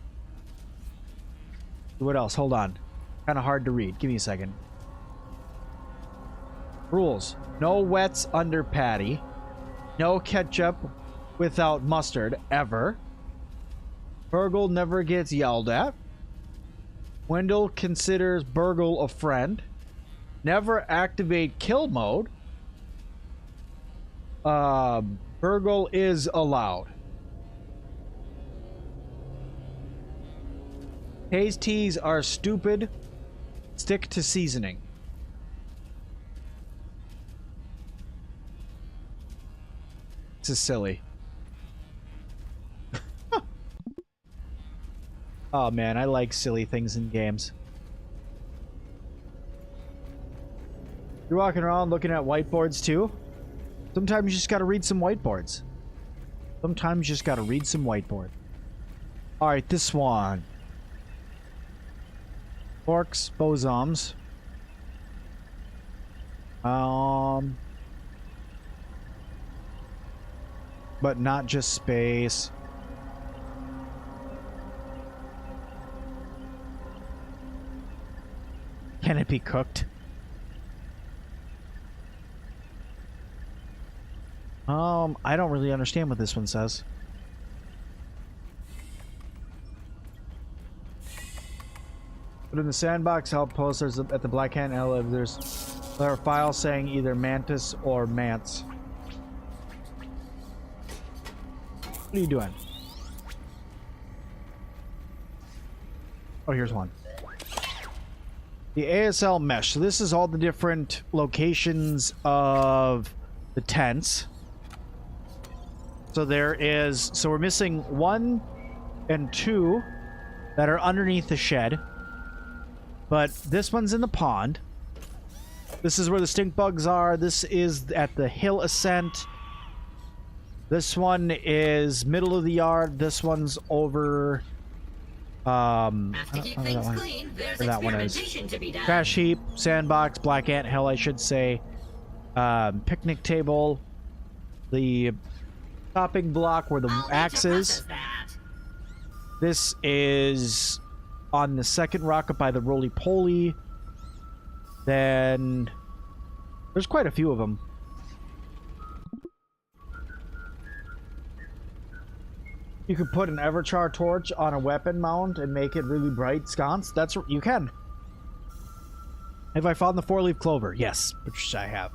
What else? Hold on. Kind of hard to read. Give me a second. Rules. No wets under patty. No ketchup without mustard, ever. Burgle never gets yelled at. Wendell considers Burgle a friend. Never activate kill mode. Burgle is allowed. Tasties are stupid. Stick to seasoning. This is silly. Oh man, I like silly things in games. You're walking around looking at whiteboards too? Sometimes you just gotta read some whiteboards. Sometimes you just gotta read some whiteboard. Alright, this one. Forks, bosons. But not just space. Can it be cooked? I don't really understand what this one says. But in the sandbox outpost, there's at the Black Hand Elevator, there are files saying either Mantis or Mance. What are you doing? Oh, here's one. The ASL mesh. So this is all the different locations of the tents. So so we're missing 1 and 2 that are underneath the shed. But this one's in the pond. This is where the stink bugs are. This is at the hill ascent. This one is middle of the yard. This one's over. I don't know where that one is. Trash heap, sandbox, black ant hill, I should say. Picnic table. The chopping block where the axe is. This is on the second rocket by the roly-poly. Then there's quite a few of them. You could put an Everchar torch on a weapon mount and make it really bright sconce. That's what you can. Have I found the 4-leaf clover? Yes, which I have.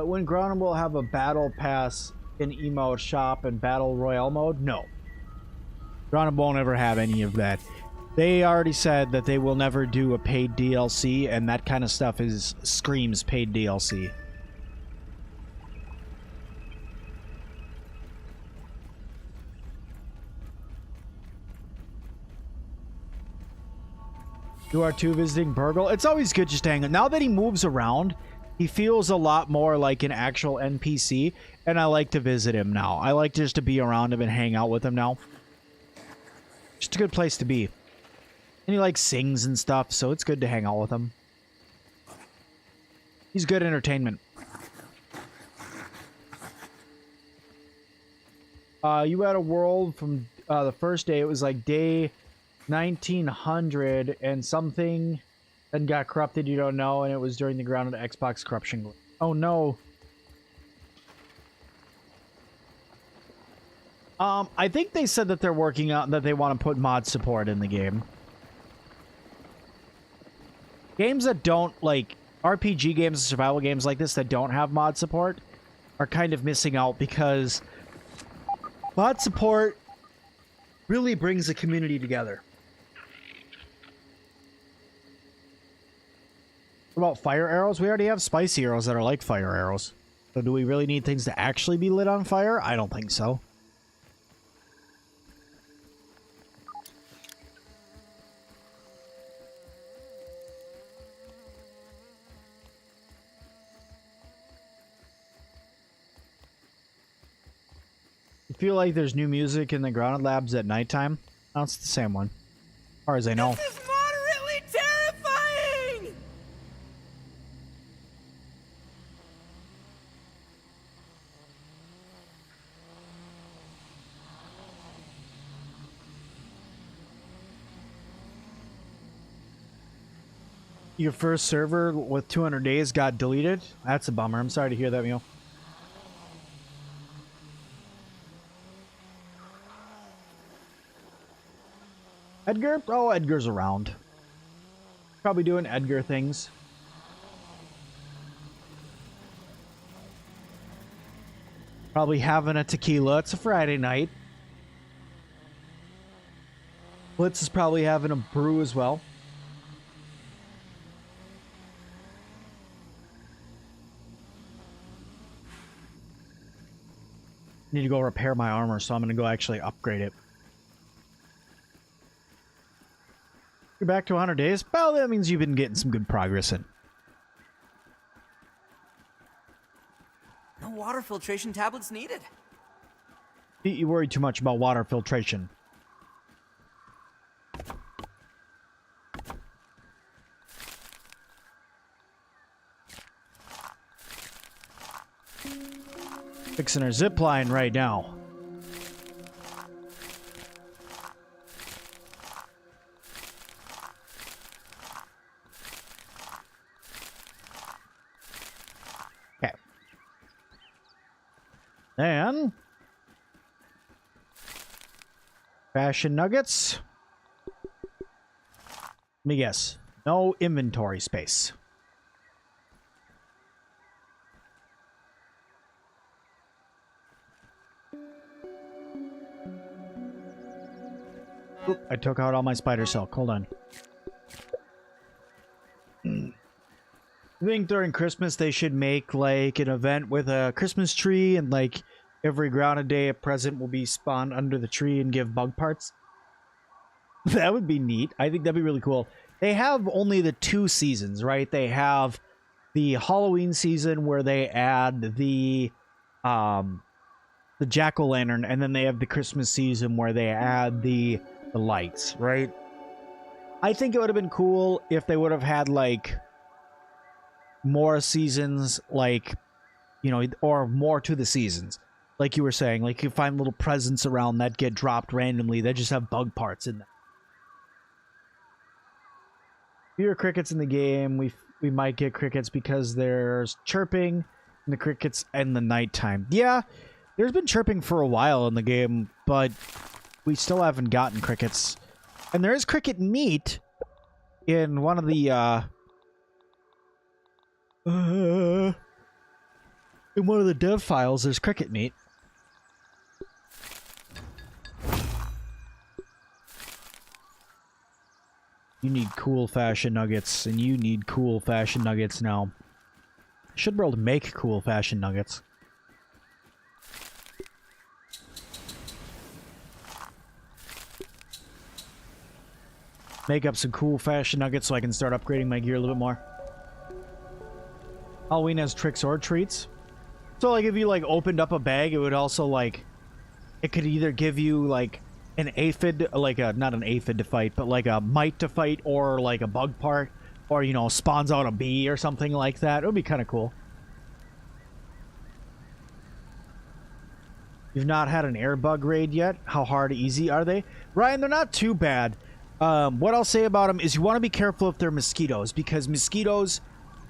When grounded, will have a battle pass in emote shop and battle royale mode. No, grounded won't ever have any of that. They already said that they will never do a paid DLC, and that kind of stuff screams paid DLC. You are too visiting Burgle. It's always good just to hang out. Now that he moves around, he feels a lot more like an actual NPC, and I like to visit him now. I like just to be around him and hang out with him now. Just a good place to be. And he like sings and stuff, so it's good to hang out with him. He's good entertainment. You had a world from the first day. It was like day 1900 and something, and got corrupted. You don't know, and it was during the grounded Xbox corruption. Oh no. I think they said that they're working on that. They want to put mod support in the game. Games that don't, like, RPG games and survival games like this that don't have mod support are kind of missing out, because mod support really brings the community together. What about fire arrows? We already have spicy arrows that are like fire arrows. So do we really need things to actually be lit on fire? I don't think so. I feel like there's new music in the grounded labs at nighttime. No, it's the same one, as far as I know. This is moderately terrifying! Your first server with 200 days got deleted? That's a bummer. I'm sorry to hear that, Mio. Edgar? Oh, Edgar's around. Probably doing Edgar things. Probably having a tequila. It's a Friday night. Blitz is probably having a brew as well. Need to go repair my armor, so I'm going to go actually upgrade it. You're back to 100 days? Well, that means you've been getting some good progress in. No water filtration tablets needed. You worry too much about water filtration. Fixing our zipline right now. Okay. And fashion nuggets. Let me guess. No inventory space. Oop, I took out all my spider silk. Hold on. I think during Christmas they should make like an event with a Christmas tree, and like every grounded day a present will be spawned under the tree and give bug parts. That would be neat. I think that'd be really cool. They have only the 2 seasons, right? They have the Halloween season where they add the jack-o'-lantern, and then they have the Christmas season where they add the lights, right? I think it would have been cool if they would have had like more seasons, like, you know, or more to the seasons, like you were saying, like you find little presents around that get dropped randomly that just have bug parts in them. Fewer crickets in the game. We might get crickets because there's chirping in the crickets and the nighttime. Yeah, there's been chirping for a while in the game, but we still haven't gotten crickets. And there is cricket meat in one of the in one of the dev files. There's cricket meat. You need cool fashion nuggets, and you need cool fashion nuggets now. Should be able to make cool fashion nuggets. Make up some cool fashion nuggets so I can start upgrading my gear a little bit more. Halloween has tricks or treats. So, like, if you, like, opened up a bag, it would also, like... It could either give you, like, an aphid, like a... Not an aphid to fight, but, like, a mite to fight, or, like, a bug part. Or, you know, spawns out a bee or something like that. It would be kind of cool. You've not had an air bug raid yet? How hard, easy are they? Ryan, they're not too bad. What I'll say about them is you want to be careful if they're mosquitoes, because mosquitoes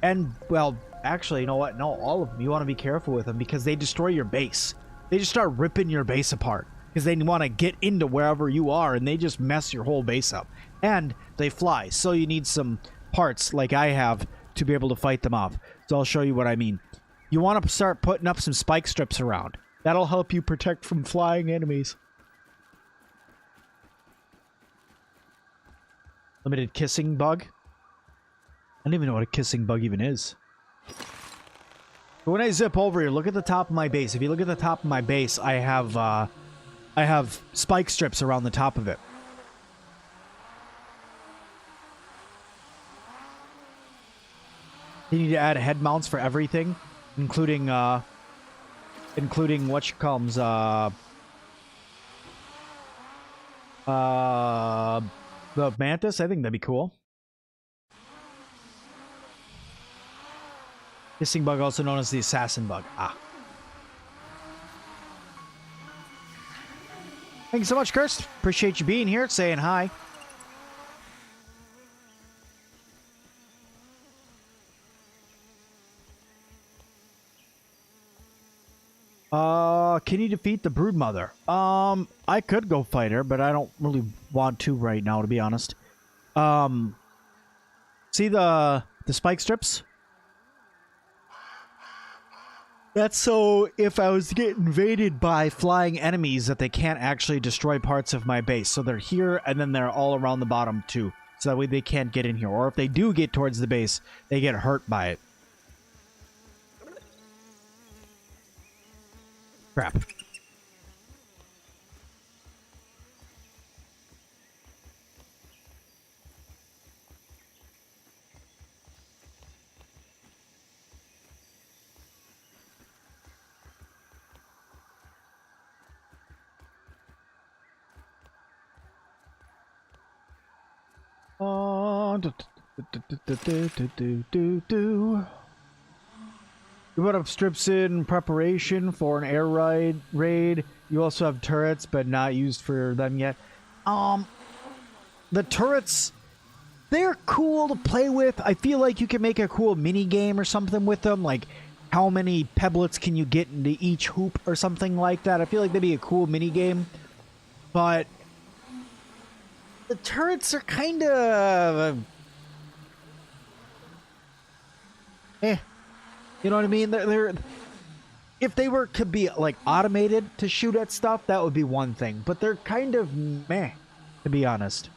and, well, actually, you know what? No, all of them. You want to be careful with them because they destroy your base. They just start ripping your base apart because they want to get into wherever you are, and they just mess your whole base up. And they fly, so you need some parts like I have to be able to fight them off. So I'll show you what I mean. You want to start putting up some spike strips around. That'll help you protect from flying enemies. Limited kissing bug. I don't even know what a kissing bug even is. But when I zip over here, look at the top of my base. If you look at the top of my base, I have spike strips around the top of it. You need to add head mounts for everything, including what comes the mantis. I think that'd be cool. Hissing bug, also known as the assassin bug. Ah. Thank you so much, Kirst. Appreciate you being here, saying hi. Can you defeat the Broodmother? I could go fight her, but I don't really want to right now, to be honest. See the spike strips? That's so if I was to get invaded by flying enemies that they can't actually destroy parts of my base. So they're here and then they're all around the bottom too. So that way they can't get in here. Or if they do get towards the base, they get hurt by it. Crap. You put up strips in preparation for an air raid. You also have turrets, but not used for them yet. The turrets, they're cool to play with. I feel like you can make a cool mini game or something with them, like how many pebblets can you get into each hoop or something like that. I feel like that'd be a cool mini game, but the turrets are kind of you know what I mean? They're if they could be like automated to shoot at stuff, that would be one thing. But they're kind of meh, to be honest.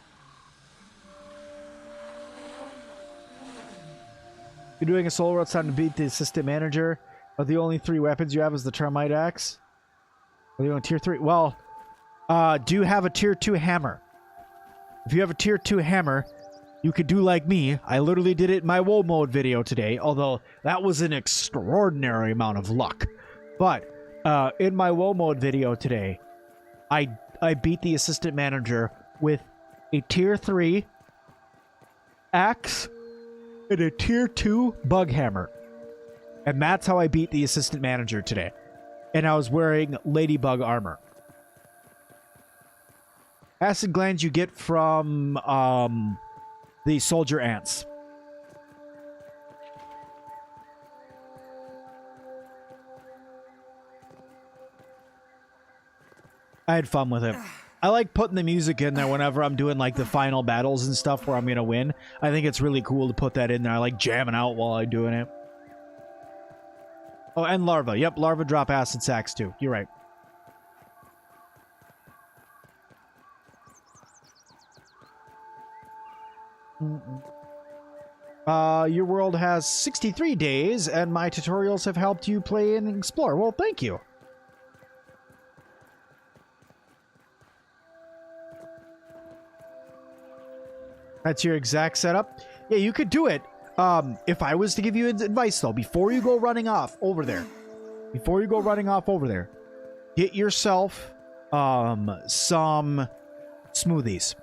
You're doing a solo route time to beat the assistant manager, but the only 3 weapons you have is the termite axe. Are you on tier 3? Well, do you have a tier 2 hammer? If you have a tier 2 hammer, you could do like me. I literally did it in my WoW mode video today, although that was an extraordinary amount of luck. But in my WoW mode video today, I beat the assistant manager with a tier 3 axe and a tier 2 bug hammer. And that's how I beat the assistant manager today. And I was wearing ladybug armor. Acid glands you get from the soldier ants. I had fun with it. I like putting the music in there whenever I'm doing like the final battles and stuff where I'm gonna win. I think it's really cool to put that in there. I like jamming out while I'm doing it. Oh, and larva. Yep, larva drop acid sacks too. You're right. Your world has 63 days, and my tutorials have helped you play and explore. Well, thank you. That's your exact setup? Yeah, you could do it. If I was to give you advice, though, before you go running off over there, get yourself some smoothies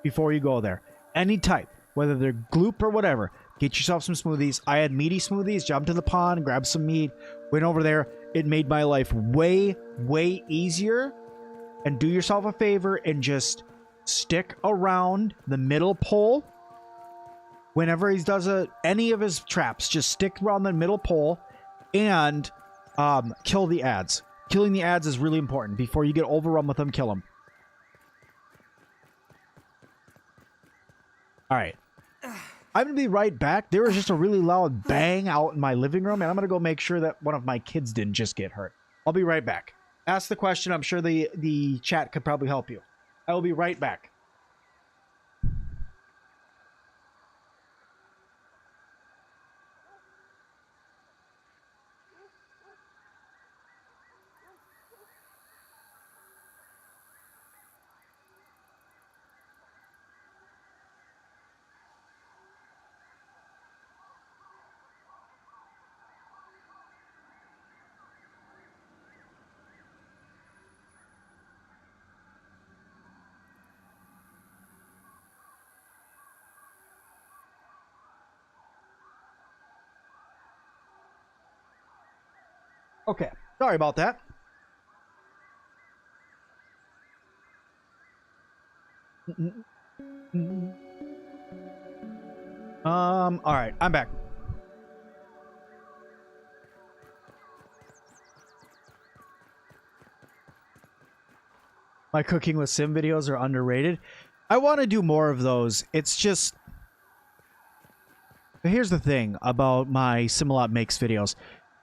before you go there. Any type, whether they're gloop or whatever. Get yourself some smoothies. I had meaty smoothies. Jumped to the pond, grabbed some meat, went over there. It made my life way, way easier. And do yourself a favor and just stick around the middle pole. Whenever he does any of his traps, just stick around the middle pole and kill the ads. Killing the ads is really important. Before you get overrun with them, kill them. All right. I'm going to be right back. There was just a really loud bang out in my living room, and I'm going to go make sure that one of my kids didn't just get hurt. I'll be right back. Ask the question. I'm sure the chat could probably help you. I will be right back. Okay, sorry about that. All right, I'm back. My cooking with sim videos are underrated. I want to do more of those. It's just... Here's the thing about my Sim-Alot Makes videos.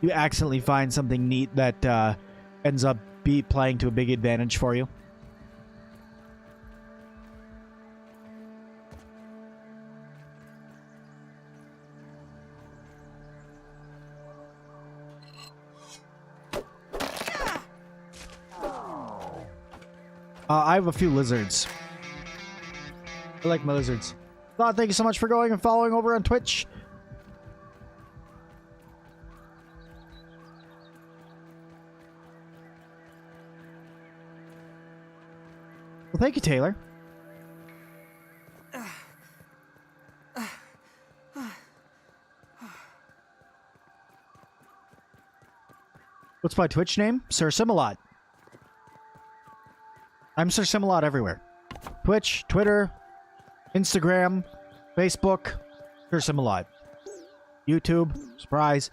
you accidentally find something neat that ends up playing to a big advantage for you. I have a few lizards. I like my lizards. Thought, thank you so much for going and following over on Twitch. Well, thank you, Taylor. What's my Twitch name? Sir Sim-Alot. I'm Sir Sim-Alot everywhere. Twitch, Twitter, Instagram, Facebook, Sir Sim-Alot. YouTube, surprise.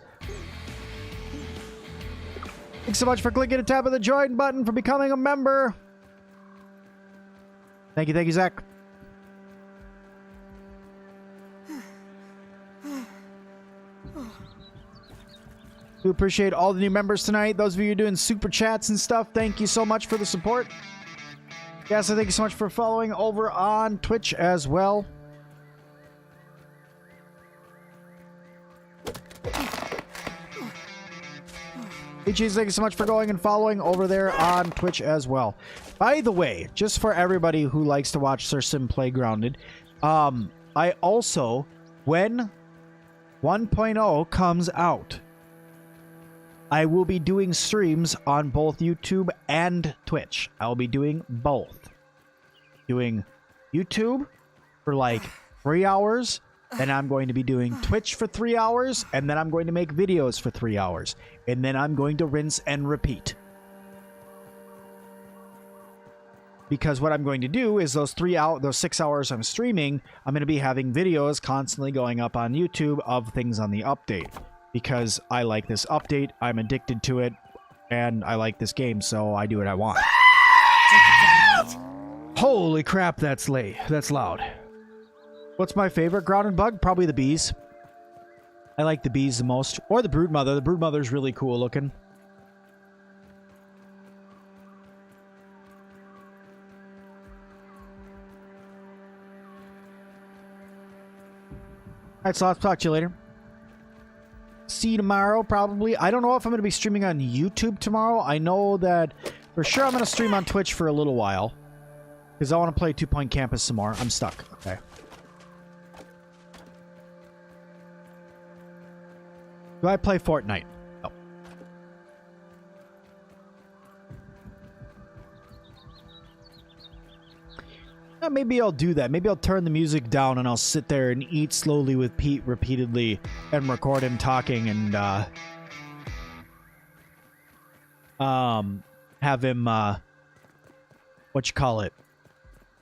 Thanks so much for clicking and tapping the join button, for becoming a member. Thank you, Zach. We appreciate all the new members tonight. Those of you doing super chats and stuff, thank you so much for the support. Yeah, so thank you so much for following over on Twitch as well. Hey, Cheese, thank you so much for going and following over there on Twitch as well. By the way, just for everybody who likes to watch Sir Sim Playgrounded, I also, when 1.0 comes out, I will be doing streams on both YouTube and Twitch. I'll be doing both. Doing YouTube for like 3 hours, then I'm going to be doing Twitch for 3 hours, and then I'm going to make videos for 3 hours, and then I'm going to rinse and repeat. Because what I'm going to do is those 6 hours I'm streaming, I'm going to be having videos constantly going up on YouTube of things on the update. Because I like this update, I'm addicted to it, and I like this game, so I do what I want. Holy crap, that's loud. What's my favorite grounded bug? Probably the bees. I like the bees the most. Or the broodmother. The broodmother's really cool looking. Alright, so I'll talk to you later. See you tomorrow, probably. I don't know if I'm going to be streaming on YouTube tomorrow. I know that for sure I'm going to stream on Twitch for a little while. Because I want to play 2 Point Campus some more. I'm stuck. Okay. Do I play Fortnite? No. Maybe I'll do that. Maybe I'll turn the music down and I'll sit there and eat slowly with Pete repeatedly and record him talking and have him what you call it?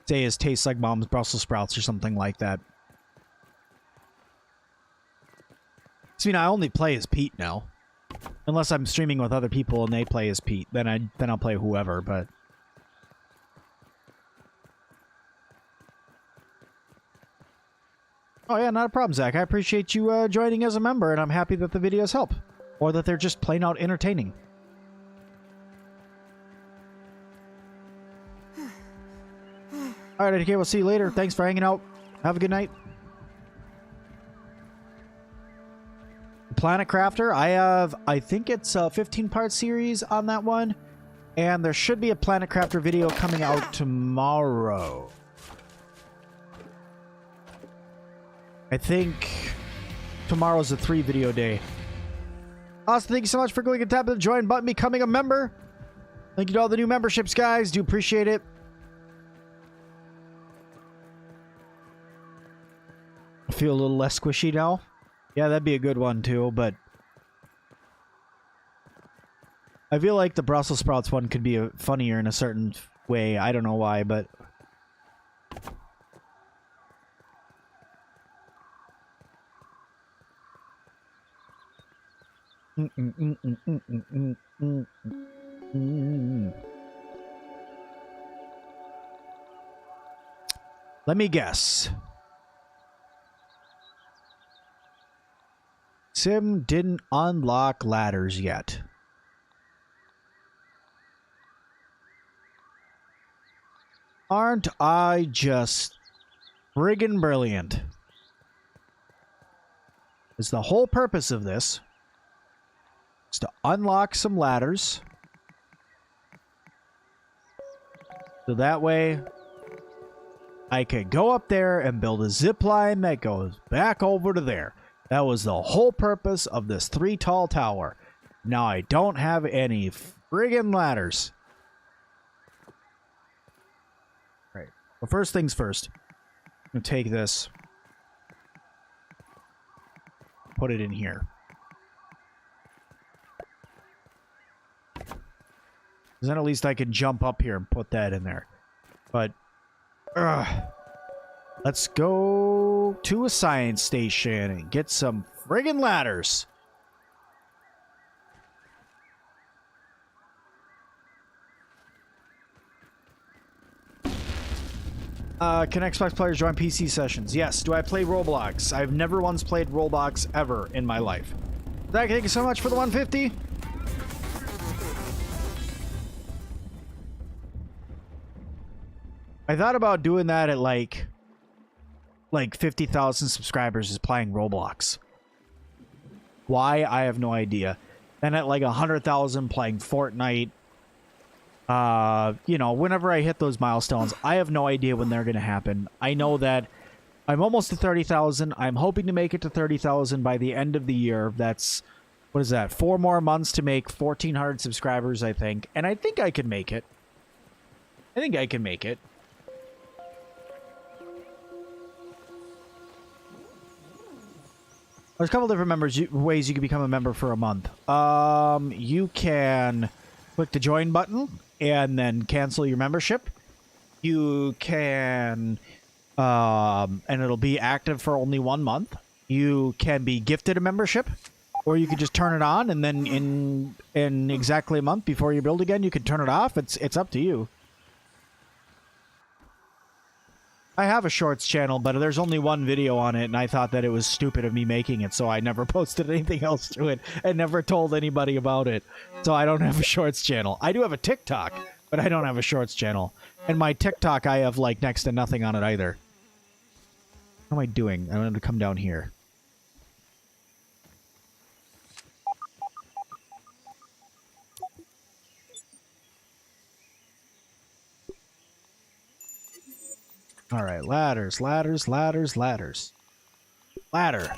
Say his tastes like mom's Brussels sprouts or something like that. So, I only play as Pete now. Unless I'm streaming with other people and they play as Pete, then I'll play whoever, but oh yeah, not a problem, Zach. I appreciate you joining as a member, and I'm happy that the videos help. Or that they're just plain out entertaining. Alright, okay, we'll see you later. Thanks for hanging out. Have a good night. Planet Crafter, I think it's a 15-part series on that one. And there should be a Planet Crafter video coming out tomorrow. I think tomorrow's a 3-video day. Austin, thank you so much for going and tapping the join button, becoming a member. Thank you to all the new memberships, guys. Do appreciate it. I feel a little less squishy now. Yeah, that'd be a good one too, but I feel like the Brussels sprouts one could be funnier in a certain way. I don't know why, but let me guess. Sim didn't unlock ladders yet. Aren't I just friggin' brilliant? Is the whole purpose of this is to unlock some ladders. So that way I could go up there and build a zip line that goes back over to there. That was the whole purpose of this 3 tall tower. Now I don't have any friggin' ladders. Right. Well, first things first. I'm going to take this. Put it in here. Then at least I can jump up here and put that in there. But let's go to a science station and get some friggin' ladders. Can Xbox players join PC sessions? Yes. Do I play Roblox? I've never once played Roblox ever in my life. Zach, thank you so much for the 150. I thought about doing that at like 50,000 subscribers is playing Roblox. Why? I have no idea. Then at like 100,000 playing Fortnite. You know, whenever I hit those milestones, I have no idea when they're going to happen. I know that I'm almost to 30,000. I'm hoping to make it to 30,000 by the end of the year. That's, what is that? 4 more months to make 1,400 subscribers, I think. And I think I can make it. I think I can make it. There's a couple different ways you can become a member for a month. You can click the join button and then cancel your membership. You can, and it'll be active for only 1 month. You can be gifted a membership, or you can just turn it on and then in exactly a month before you build again, you can turn it off. It's up to you. I have a shorts channel, but there's only 1 video on it, and I thought that it was stupid of me making it, so I never posted anything else to it and never told anybody about it. So I don't have a shorts channel. I do have a TikTok, but I don't have a shorts channel. And my TikTok, I have like next to nothing on it either. What am I doing? I'm going to come down here. All right, ladders, ladders, ladders, ladders. Ladder.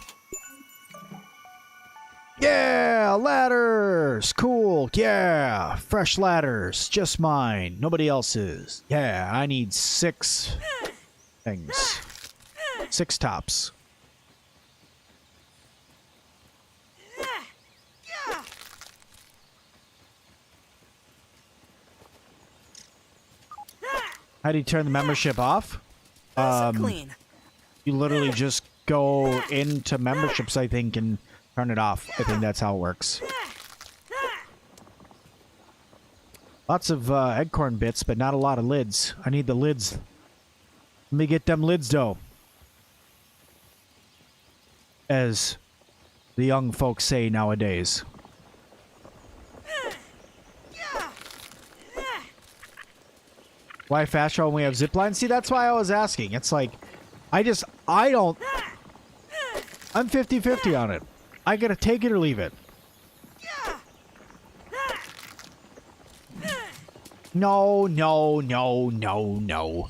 Yeah, ladders. Cool. Yeah, fresh ladders. Just mine. Nobody else's. Yeah, I need 6 things. 6 tops. How do you turn the membership off? Clean. You literally just go into memberships, I think, and turn it off. I think that's how it works. Lots of eggcorn bits, but not a lot of lids. I need the lids. Let me get them lids, though. As the young folks say nowadays. Why faster when we have zipline? See, that's why I was asking. It's like, I'm 50-50 on it. I gotta take it or leave it. No, no, no, no, no.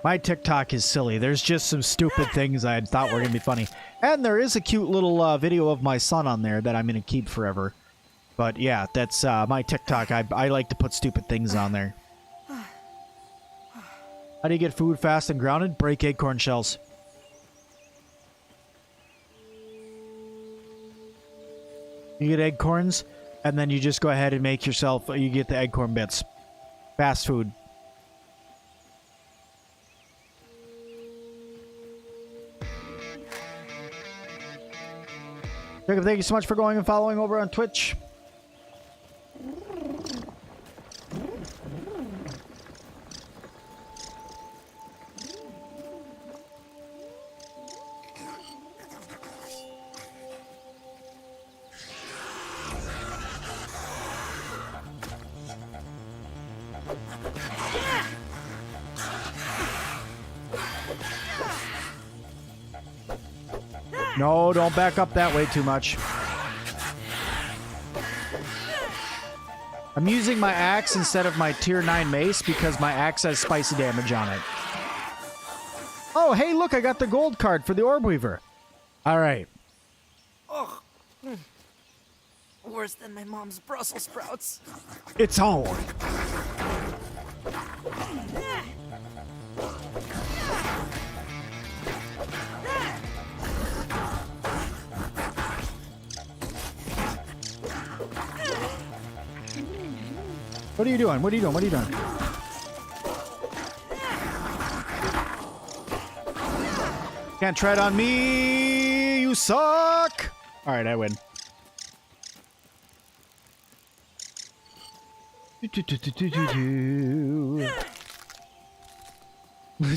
My TikTok is silly. There's just some stupid things I had thought were going to be funny. And there is a cute little video of my son on there that I'm going to keep forever. But yeah, that's my TikTok. I like to put stupid things on there. How do you get food fast and grounded? Break acorn shells. You get acorns, and then you just go ahead and make yourself, you get the acorn bits. Fast food. Jacob, thank you so much for going and following over on Twitch. No, don't back up that way too much. I'm using my axe instead of my tier 9 mace because my axe has spicy damage on it. Oh, hey, look, I got the gold card for the Orb Weaver. All right. Ugh. Worse than my mom's Brussels sprouts. It's on. What are you doing? What are you doing? What are you doing? Can't tread on me, you suck! Alright, I win.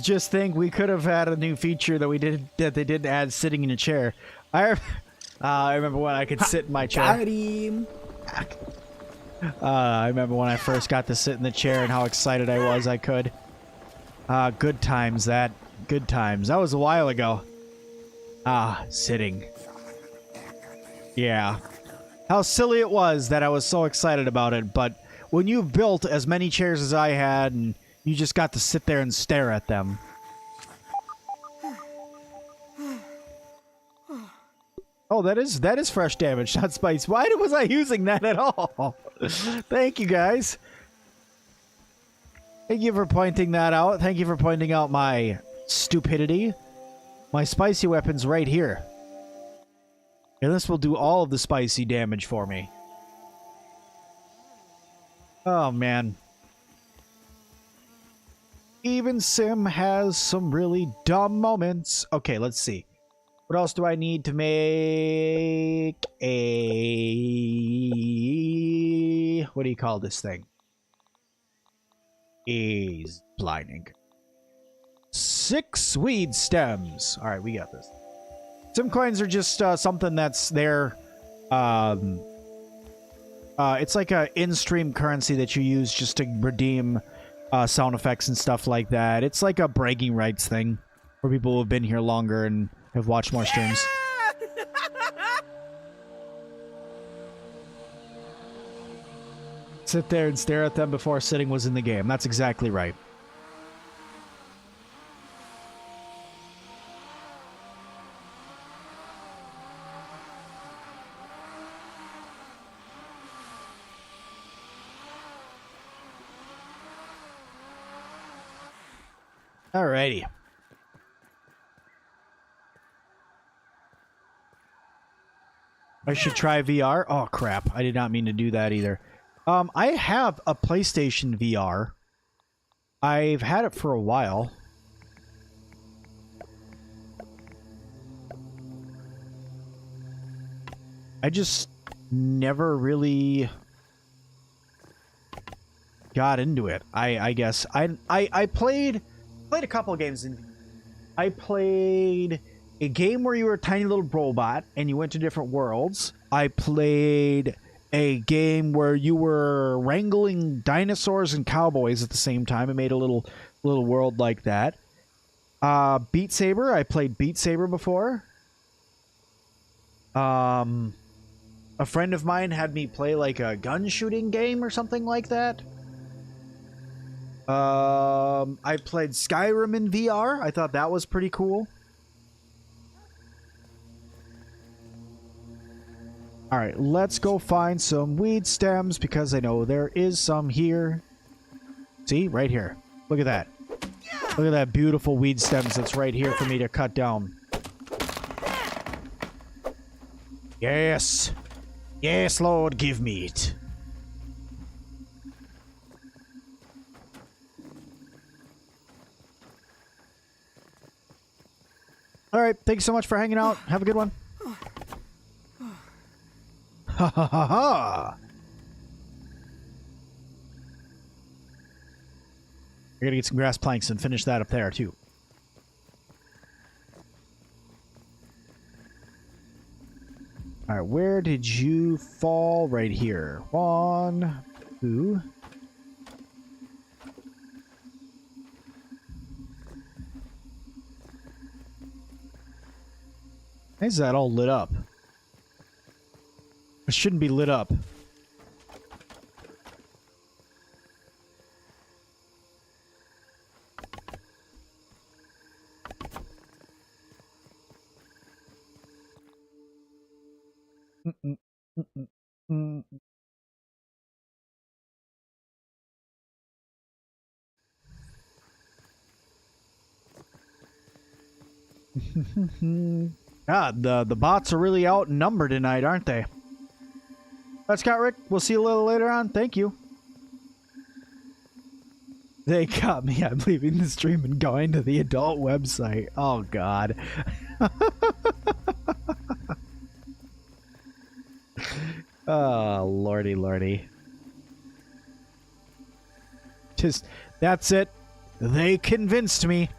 Just think we could have had a new feature that they didn't add, sitting in a chair. I remember when I could sit in my chair. I remember when I first got to sit in the chair and how excited I was I could. Good times, that. Good times. That was a while ago. Sitting. Yeah. How silly it was that I was so excited about it, but when you built as many chairs as I had and you just got to sit there and stare at them. Oh, that is fresh damage, not spice. Why was I using that at all? Thank you, guys. Thank you for pointing that out. Thank you for pointing out my stupidity. My spicy weapon's right here. And this will do all of the spicy damage for me. Oh, man. Even Sim has some really dumb moments. Okay, let's see. What else do I need to make a... What do you call this thing? Is blinding. 6 weed stems. All right, we got this. Sim coins are just something that's there. It's like a in-stream currency that you use just to redeem sound effects and stuff like that. It's like a bragging rights thing for people who have been here longer and have watched more streams. Sit there and stare at them before sitting was in the game. That's exactly right. Alrighty. I should try VR. Oh, crap. I did not mean to do that either. I have a PlayStation VR. I've had it for a while. I just never really got into it. I guess I played a couple of games. I played a game where you were a tiny little robot and you went to different worlds. I played a game where you were wrangling dinosaurs and cowboys at the same time. It made a little world like that. Beat Saber. I played Beat Saber before. A friend of mine had me play like a gun shooting game or something like that. I played Skyrim in VR. I thought that was pretty cool. Alright, let's go find some weed stems because I know there is some here. See? Right here. Look at that. Look at that beautiful weed stems that's right here for me to cut down. Yes! Yes, Lord, give me it. Alright, thanks so much for hanging out. Have a good one. Ha ha ha ha! I gotta get some grass planks and finish that up there, too. Alright, where did you fall? Right here. 1, 2... Why is that all lit up? It shouldn't be lit up. God, the bots are really outnumbered tonight, aren't they? That's Scott Rick. We'll see you a little later on. Thank you. They got me. I'm leaving the stream and going to the adult website. Oh, God. Oh, lordy, lordy. Just, that's it. They convinced me.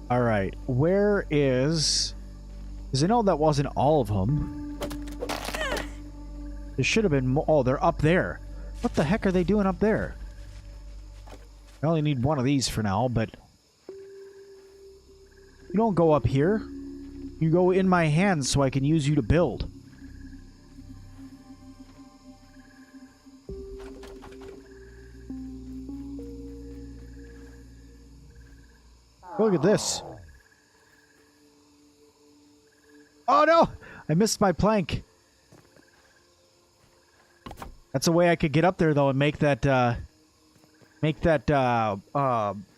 All right, where is... Because I know that wasn't all of them. There should have been more. Oh, they're up there. What the heck are they doing up there? I only need one of these for now, but... You don't go up here. You go in my hands so I can use you to build. Look at this. Oh no! I missed my plank. That's a way I could get up there though and make that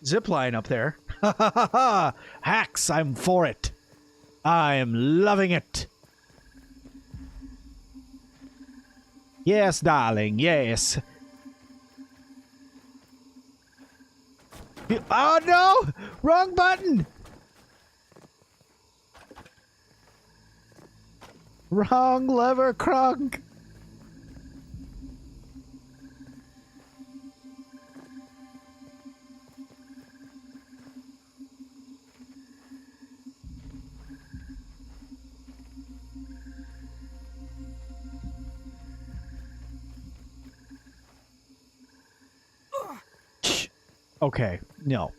zip line up there. Ha ha ha ha! Hacks, I'm for it. I'm loving it. Yes, darling, yes. Oh no! Wrong button! Wrong lever, crunk! Okay, no.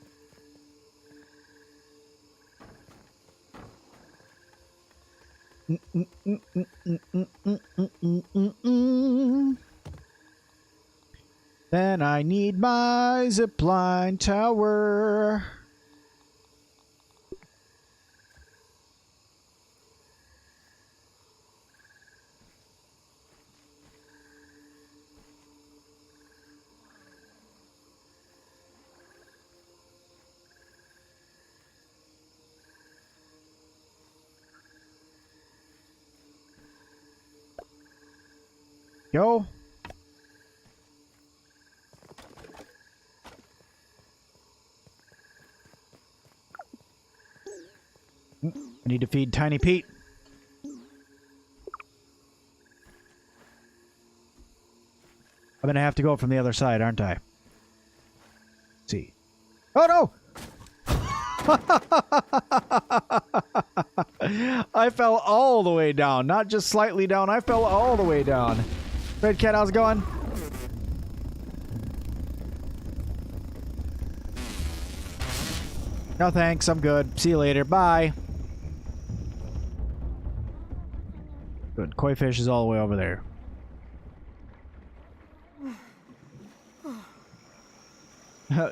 Then I need my zipline tower. Go. I need to feed Tiny Pete. I'm gonna have to go from the other side, aren't I? Let's see. Oh no! I fell all the way down, not just slightly down. I fell all the way down. Red Cat, how's it going? No thanks, I'm good. See you later. Bye. Good. Koi fish is all the way over there.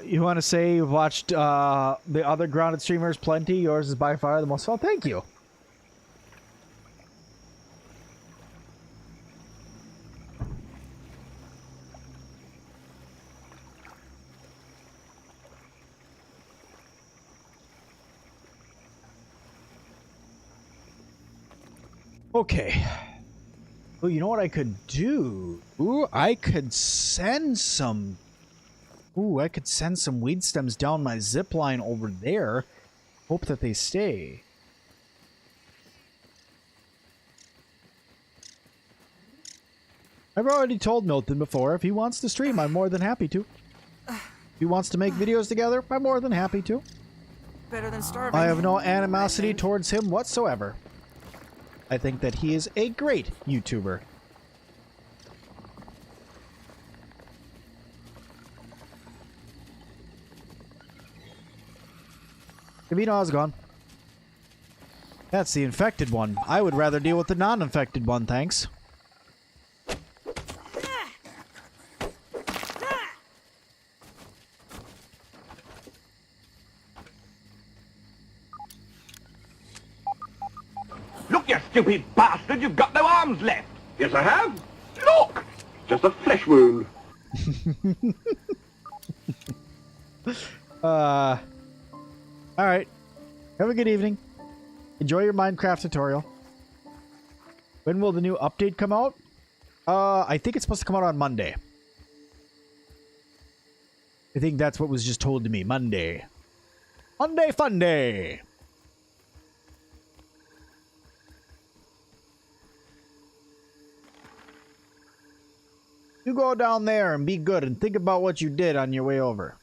You want to say you've watched the other grounded streamers plenty? Yours is by far the most fun. Thank you. Okay. Oh, you know what I could do? Ooh, I could send some... Ooh, I could send some weed stems down my zip line over there. Hope that they stay. I've already told Milton before, if he wants to stream, I'm more than happy to. If he wants to make videos together, I'm more than happy to. Better than starving. I have no animosity towards him whatsoever. I think that he is a great YouTuber. Gavino, how's it going? That's the infected one. I would rather deal with the non-infected one, thanks. Look, you stupid bastard, you've got no arms left. Yes, I have. Look! Just a flesh wound. Alright. Have a good evening. Enjoy your Minecraft tutorial. When will the new update come out? I think it's supposed to come out on Monday. I think that's what was just told to me. Monday. Monday fun day! You go down there and be good and think about what you did on your way over.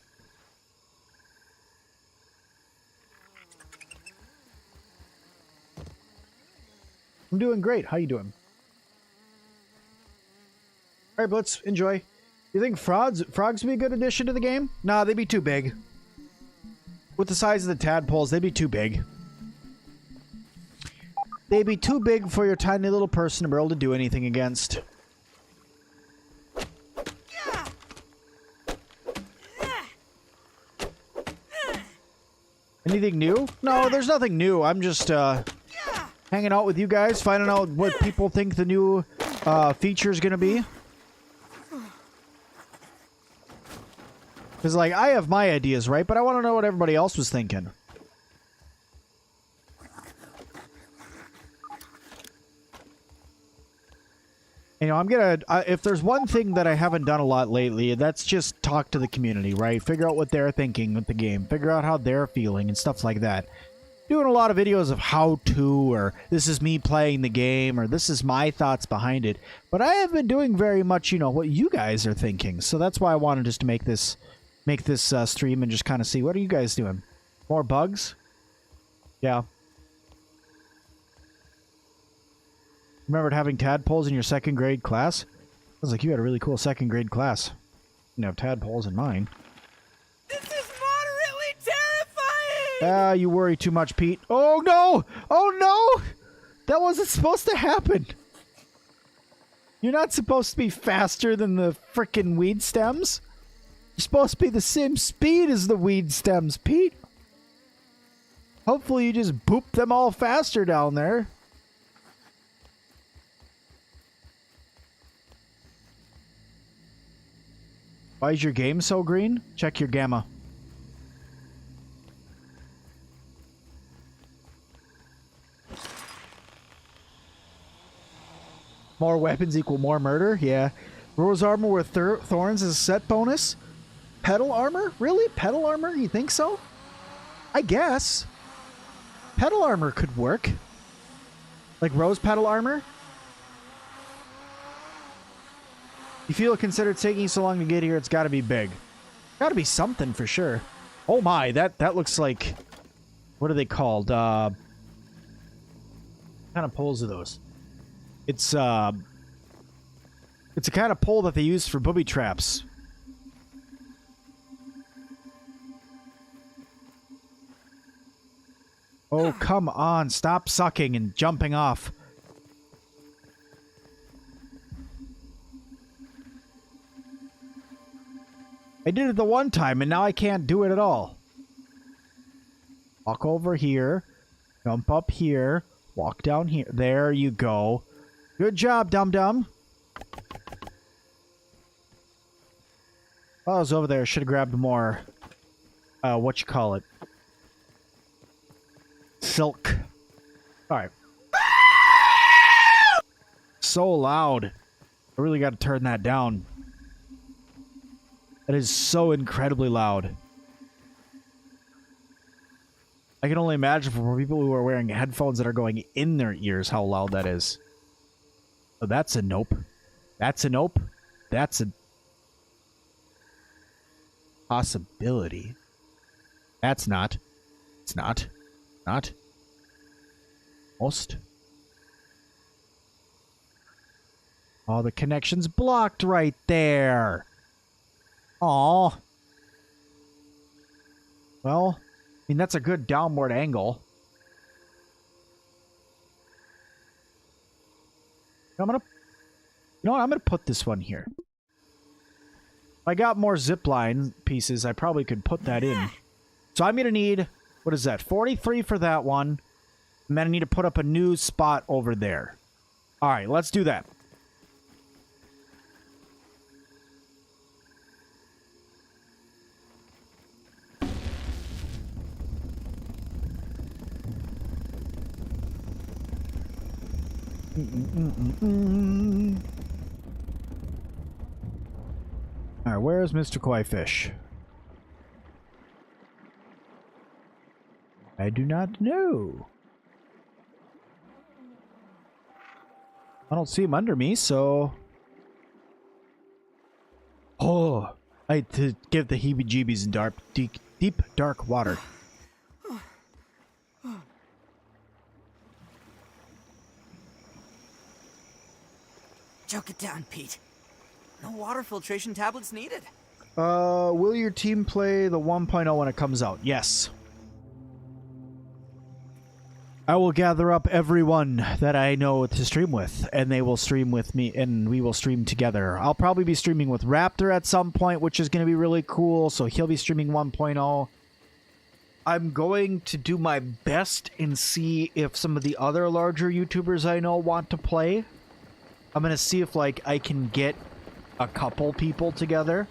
I'm doing great. How you doing? Alright, Blitz, enjoy. You think frogs would be a good addition to the game? Nah, they'd be too big. With the size of the tadpoles, they'd be too big. They'd be too big for your tiny little person to be able to do anything against. Anything new? No, there's nothing new. I'm just hanging out with you guys, finding out what people think the new feature is going to be. Because, like, I have my ideas, right? But I want to know what everybody else was thinking. You know, I'm gonna, if there's one thing that I haven't done a lot lately, that's just talk to the community, right? Figure out what they're thinking with the game. Figure out how they're feeling and stuff like that. Doing a lot of videos of how to, or this is me playing the game, or this is my thoughts behind it. But I haven't been doing very much, you know, what you guys are thinking. So that's why I wanted just to make this stream and just kind of see, what are you guys doing? More bugs? Yeah. Remembered having tadpoles in your second grade class? Sounds like you had a really cool second grade class. You have tadpoles in mine. This is moderately terrifying! You worry too much, Pete. Oh no! Oh no! That wasn't supposed to happen! You're not supposed to be faster than the frickin' weed stems. You're supposed to be the same speed as the weed stems, Pete. Hopefully you just boop them all faster down there. Why is your game so green? Check your gamma. More weapons equal more murder? Yeah. Rose armor with thorns is a set bonus? Petal armor? Really? Petal armor? You think so? I guess. Petal armor could work. Like rose petal armor? You feel it considered taking so long to get here, it's gotta be big. Gotta be something for sure. Oh my, that looks like... What are they called? What kind of poles are those? It's a kind of pole that they use for booby traps. Oh, come on. Stop sucking and jumping off. I did it the one time, and now I can't do it at all. Walk over here. Jump up here. Walk down here. There you go. Good job, dum-dum. While I was over there, I should have grabbed more... what you call it? Silk. Alright. So loud. I really got to turn that down. That is so incredibly loud. I can only imagine for people who are wearing headphones that are going in their ears how loud that is. Oh, that's a nope. That's a nope. That's a possibility. That's not. It's not. Not. Most. Oh, the connection's blocked right there. Aw. Well, mean, that's a good downward angle. I'm gonna, you know what? I'm gonna put this one here. If I got more zipline pieces, I probably could put that in. So I'm gonna need, what is that? 43 for that one. And then I need to put up a new spot over there. All right, let's do that. Alright, where's Mr. Koi Fish? I do not know. I don't see him under me, so... Oh! I had to give the heebie-jeebies in deep, dark water. Choke it down, Pete. No water filtration tablets needed. Will your team play the 1.0 when it comes out? Yes. I will gather up everyone that I know to stream with, and they will stream with me, and we will stream together. I'll probably be streaming with Raptor at some point, which is going to be really cool, so he'll be streaming 1.0. I'm going to do my best and see if some of the other larger YouTubers I know want to play. I'm going to see if, like, I can get a couple people together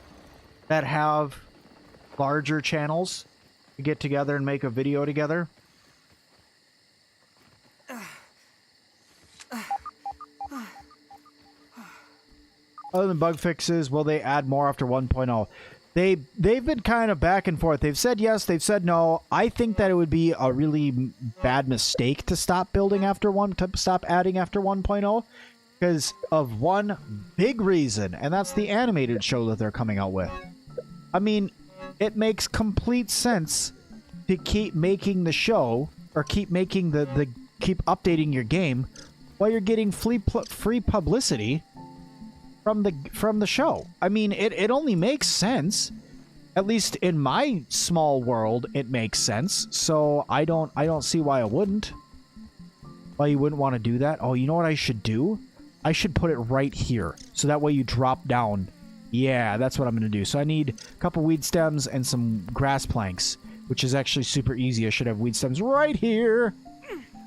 that have larger channels to get together and make a video together. Other than bug fixes, will they add more after 1.0? They've been kind of back and forth. They've said yes, they've said no. I think that it would be a really bad mistake to stop building after stop adding after 1.0. Because of one big reason, and that's the animated show that they're coming out with. I mean, it makes complete sense to keep making the show, or keep making keep updating your game while you're getting free publicity from the show. I mean, it only makes sense. At least in my small world, it makes sense. So I don't see why it wouldn't. Why you wouldn't want to do that? Oh, you know what I should do? I should put it right here, so that way you drop down. Yeah, that's what I'm going to do. So I need a couple weed stems and some grass planks, which is actually super easy. I should have weed stems right here.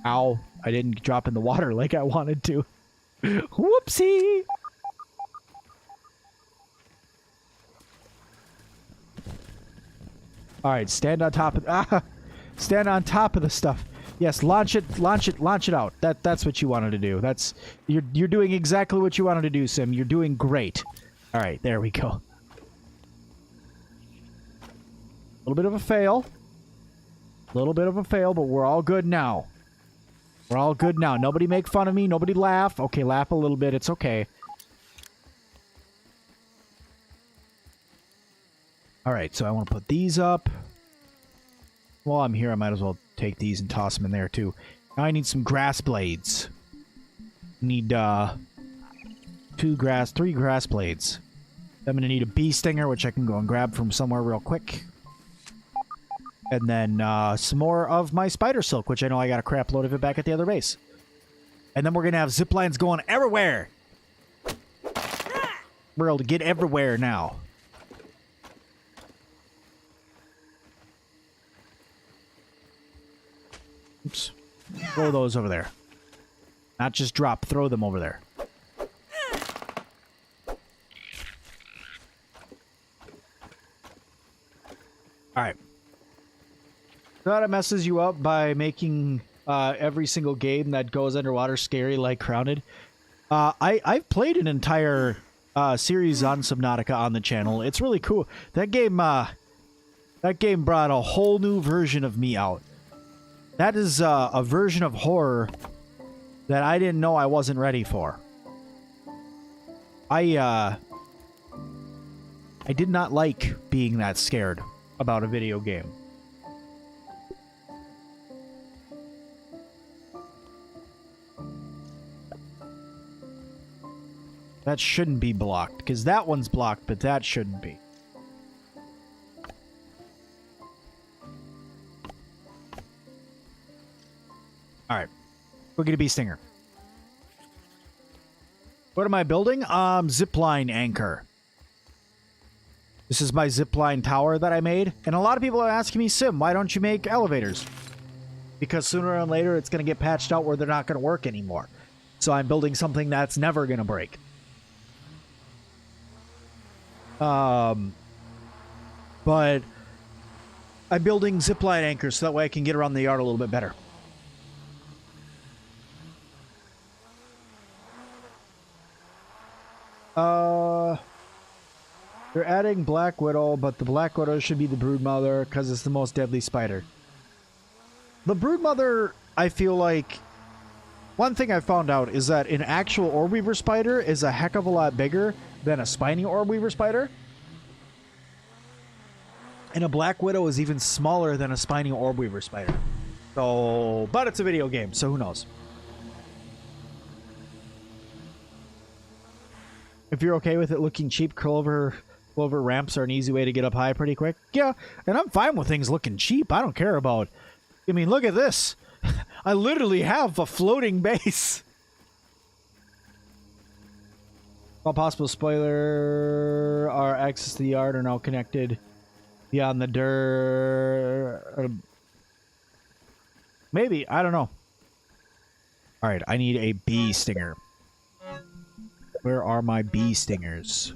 Ow, I didn't drop in the water like I wanted to. Whoopsie! All right, stand on top of stand on top of the stuff. Yes, launch it out. That's what you wanted to do. You're doing exactly what you wanted to do, Sim. You're doing great. All right, there we go. A little bit of a fail. But we're all good now. We're all good now. Nobody make fun of me. Nobody laugh. Okay, laugh a little bit. It's okay. All right, so I want to put these up. While I'm here, I might as well take these and toss them in there, too. Now I need some grass blades. Need, 3 grass blades. I'm gonna need a bee stinger, which I can go and grab from somewhere real quick. And then, some more of my spider silk, which I know I got a crap load of it back at the other base. And then we're gonna have zip lines going everywhere! We're able to get everywhere now. Oops. Throw those over there. Not just drop, throw them over there. Alright. So that messes you up by making every single game that goes underwater scary like Crowned. I've played an entire series on Subnautica on the channel. It's really cool. That game brought a whole new version of me out. That is a version of horror that I didn't know I wasn't ready for. I did not like being that scared about a video game. That shouldn't be blocked, because that one's blocked, but that shouldn't be. All right. We'll get a bee stinger. What am I building? Zipline anchor. This is my zipline tower that I made. And a lot of people are asking me, Sim, why don't you make elevators? Because sooner or later it's going to get patched out where they're not going to work anymore. So I'm building something that's never going to break. But I'm building zipline anchors so that way I can get around the yard a little bit better. They're adding Black Widow, but the Black Widow should be the Broodmother because it's the most deadly spider. The Broodmother, I feel like... One thing I found out is that an actual Orbweaver spider is a heck of a lot bigger than a spiny Orbweaver spider. And a Black Widow is even smaller than a spiny Orbweaver spider. So, but it's a video game, so who knows? If you're okay with it looking cheap, Clover ramps are an easy way to get up high pretty quick. Yeah, and I'm fine with things looking cheap. I don't care about... I mean, look at this. I literally have a floating base. All possible spoiler, our access to the yard are now connected beyond the dirt. Maybe, I don't know. All right, I need a bee stinger. Where are my bee stingers?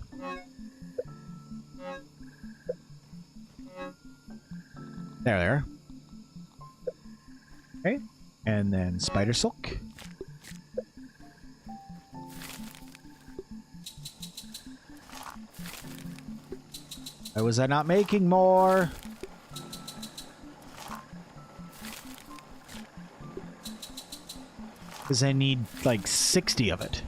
There they are. Okay, and then spider silk. Why was I not making more? Because I need like 60 of it.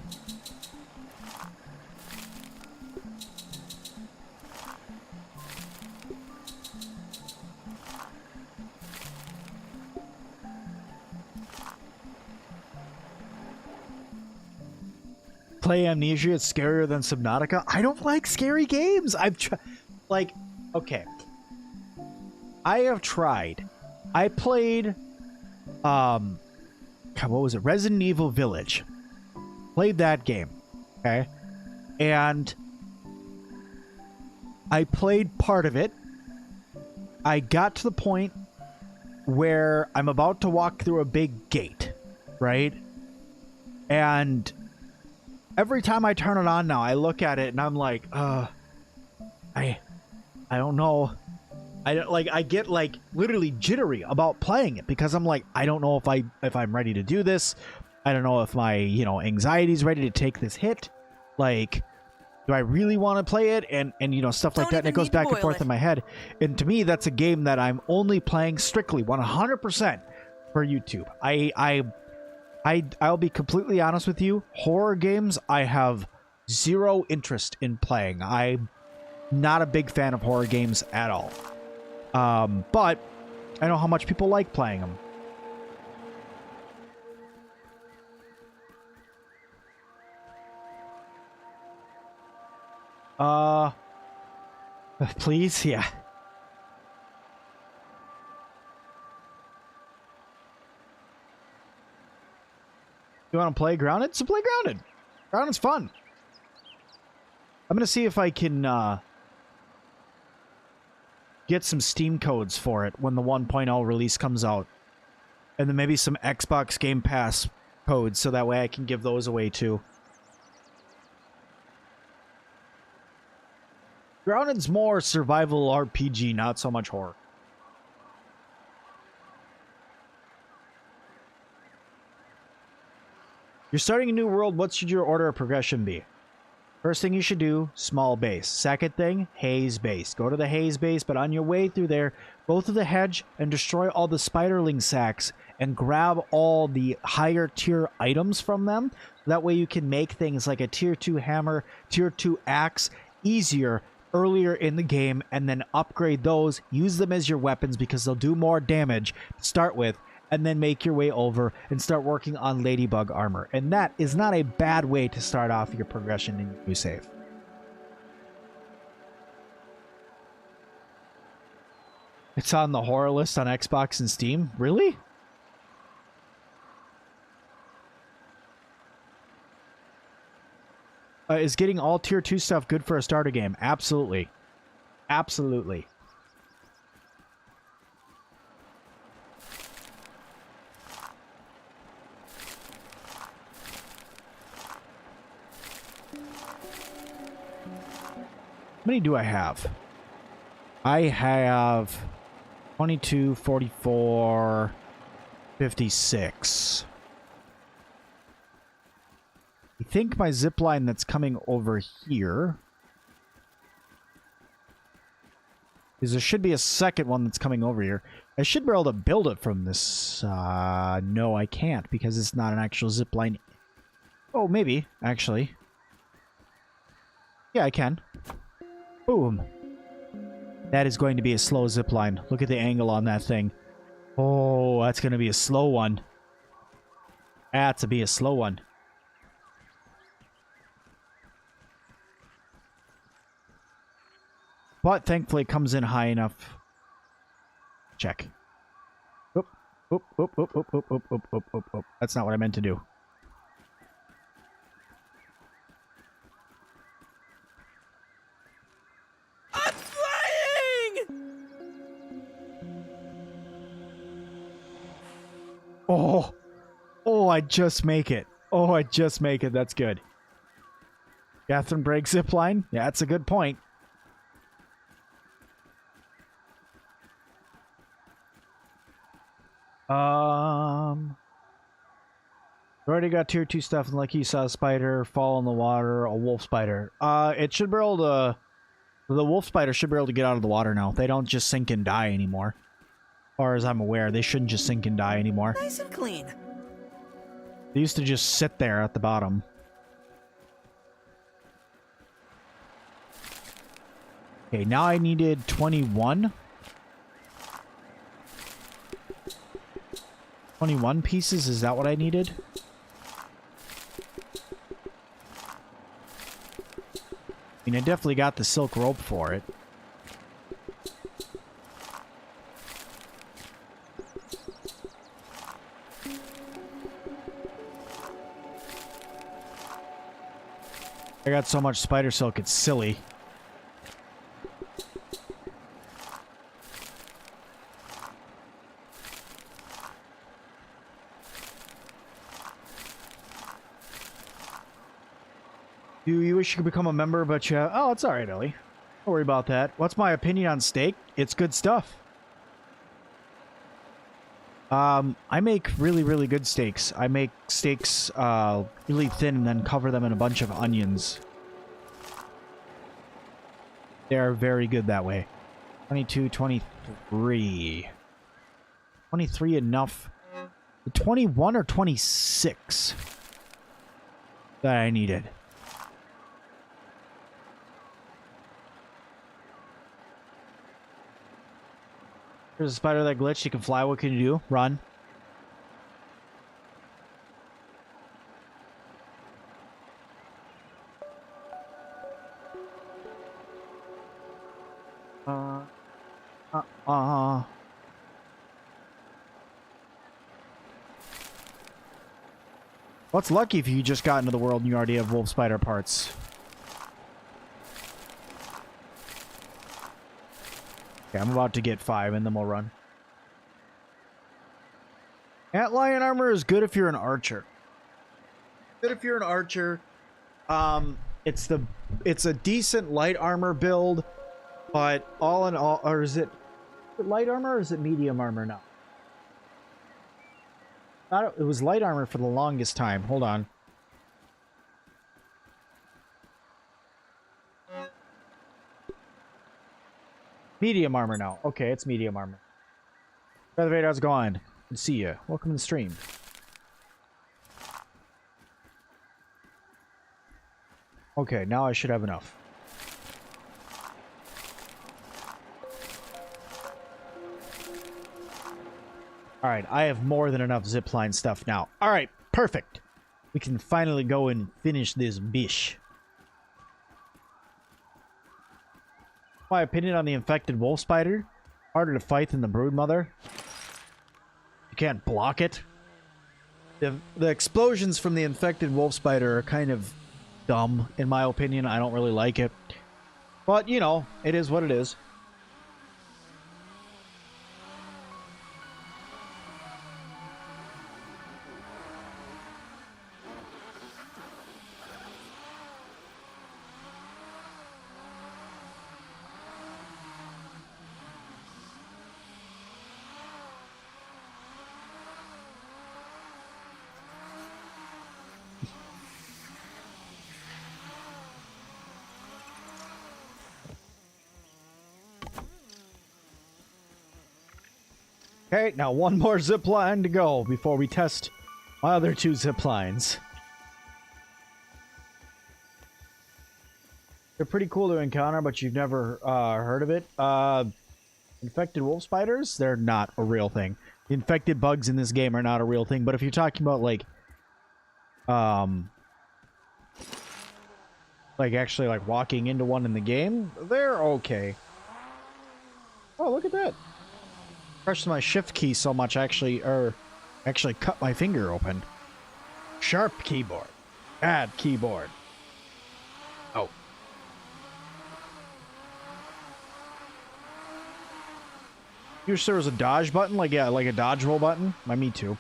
Play Amnesia, it's scarier than Subnautica. I don't like scary games. I've tried, like, okay. I have tried. I played, God, what was it? Resident Evil Village. Played that game, okay? And I played part of it. I got to the point where I'm about to walk through a big gate, right? And every time I turn it on now, I look at it and I'm like, I don't know. I get like literally jittery about playing it because I'm like, I don't know if I'm ready to do this. I don't know if my, anxiety's ready to take this hit. Like, do I really want to play it? And stuff like that. And it goes back and forth in my head. And to me, that's a game that I'm only playing strictly 100% for YouTube. I'll be completely honest with you. Horror games, I have zero interest in playing. I'm not a big fan of horror games at all. But I know how much people like playing them. Please? Yeah. You want to play Grounded? So play Grounded. Grounded's fun. I'm going to see if I can get some Steam codes for it when the 1.0 release comes out. And then maybe some Xbox Game Pass codes so that way I can give those away too. Grounded's more survival RPG, not so much horror. You're starting a new world, what should your order of progression be? First thing you should do, small base. Second thing, haze base. Go to the haze base, but on your way through there, go through the hedge and destroy all the spiderling sacks and grab all the higher tier items from them. That way you can make things like a tier 2 hammer, tier 2 axe easier earlier in the game and then upgrade those. Use them as your weapons because they'll do more damage to start with. And then make your way over and start working on Ladybug armor. And that is not a bad way to start off your progression in your new save. It's on the horror list on Xbox and Steam? Really? Is getting all tier 2 stuff good for a starter game? Absolutely. Absolutely. How many do I have? I have 22, 44, 56. I think my zipline that's coming over here is there should be a second one that's coming over here. I should be able to build it from this. No, I can't because it's not an actual zipline. Oh, maybe, actually. Yeah, I can. Boom. That is going to be a slow zipline. Look at the angle on that thing. Oh, that's going to be a slow one. That's to be a slow one. But thankfully it comes in high enough. Check. Oop, oop, oop, oop, oop, oop, oop, oop, oop, oop, oop. That's not what I meant to do. I'm flying! Oh. Oh, I just make it. Oh, I just make it. That's good. Catherine break zipline? Yeah, that's a good point. We already got tier 2 stuff, and like you saw a spider fall in the water, a wolf spider. It should be able to... The wolf spider should be able to get out of the water now. They don't just sink and die anymore. As far as I'm aware, they shouldn't just sink and die anymore. Nice and clean. They used to just sit there at the bottom. Okay, now I needed 21. 21 pieces, is that what I needed? I mean, I definitely got the silk rope for it. I got so much spider silk, it's silly. You wish you could become a member, but you... Oh, it's alright, Ellie. Don't worry about that. What's my opinion on steak? It's good stuff. I make really, really good steaks. I make steaks really thin and then cover them in a bunch of onions. They are very good that way. 22, 23. 23 enough. 21 or 26 that I needed. There's a spider that glitched. You can fly. What can you do? Run. What's lucky if you just got into the world and you already have wolf spider parts? Okay, I'm about to get 5 and then we'll run. Antlion armor is good if you're an archer. Good if you're an archer. It's a decent light armor build, but all in all, or is it light armor or is it medium armor now? It was light armor for the longest time. Hold on. Medium armor now. Okay, it's medium armor. Brother Vader, how's it going? Good to see you. Welcome to the stream. Okay, now I should have enough. Alright, I have more than enough zipline stuff now. Alright, perfect. We can finally go and finish this bish. My opinion on the infected wolf spider. Harder to fight than the broodmother. You can't block it. The explosions from the infected wolf spider are kind of dumb, in my opinion. I don't really like it. But, you know, it is what it is. Okay, now one more zip line to go before we test my other 2 zip lines. They're pretty cool to encounter, but you've never heard of it. Infected wolf spiders, they're not a real thing. The infected bugs in this game are not a real thing, but if you're talking about, like actually, like, walking into one in the game, they're okay. Oh, look at that. Pressed my shift key so much, actually cut my finger open. Sharp keyboard. Bad keyboard. Oh. You wish there was a dodge button? Like, yeah, like a dodge roll button? Me too.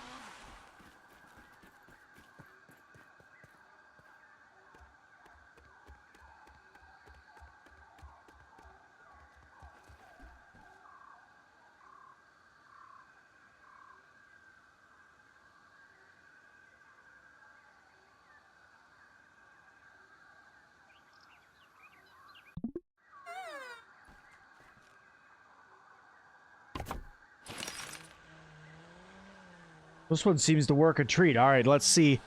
This one seems to work a treat. All right, let's see.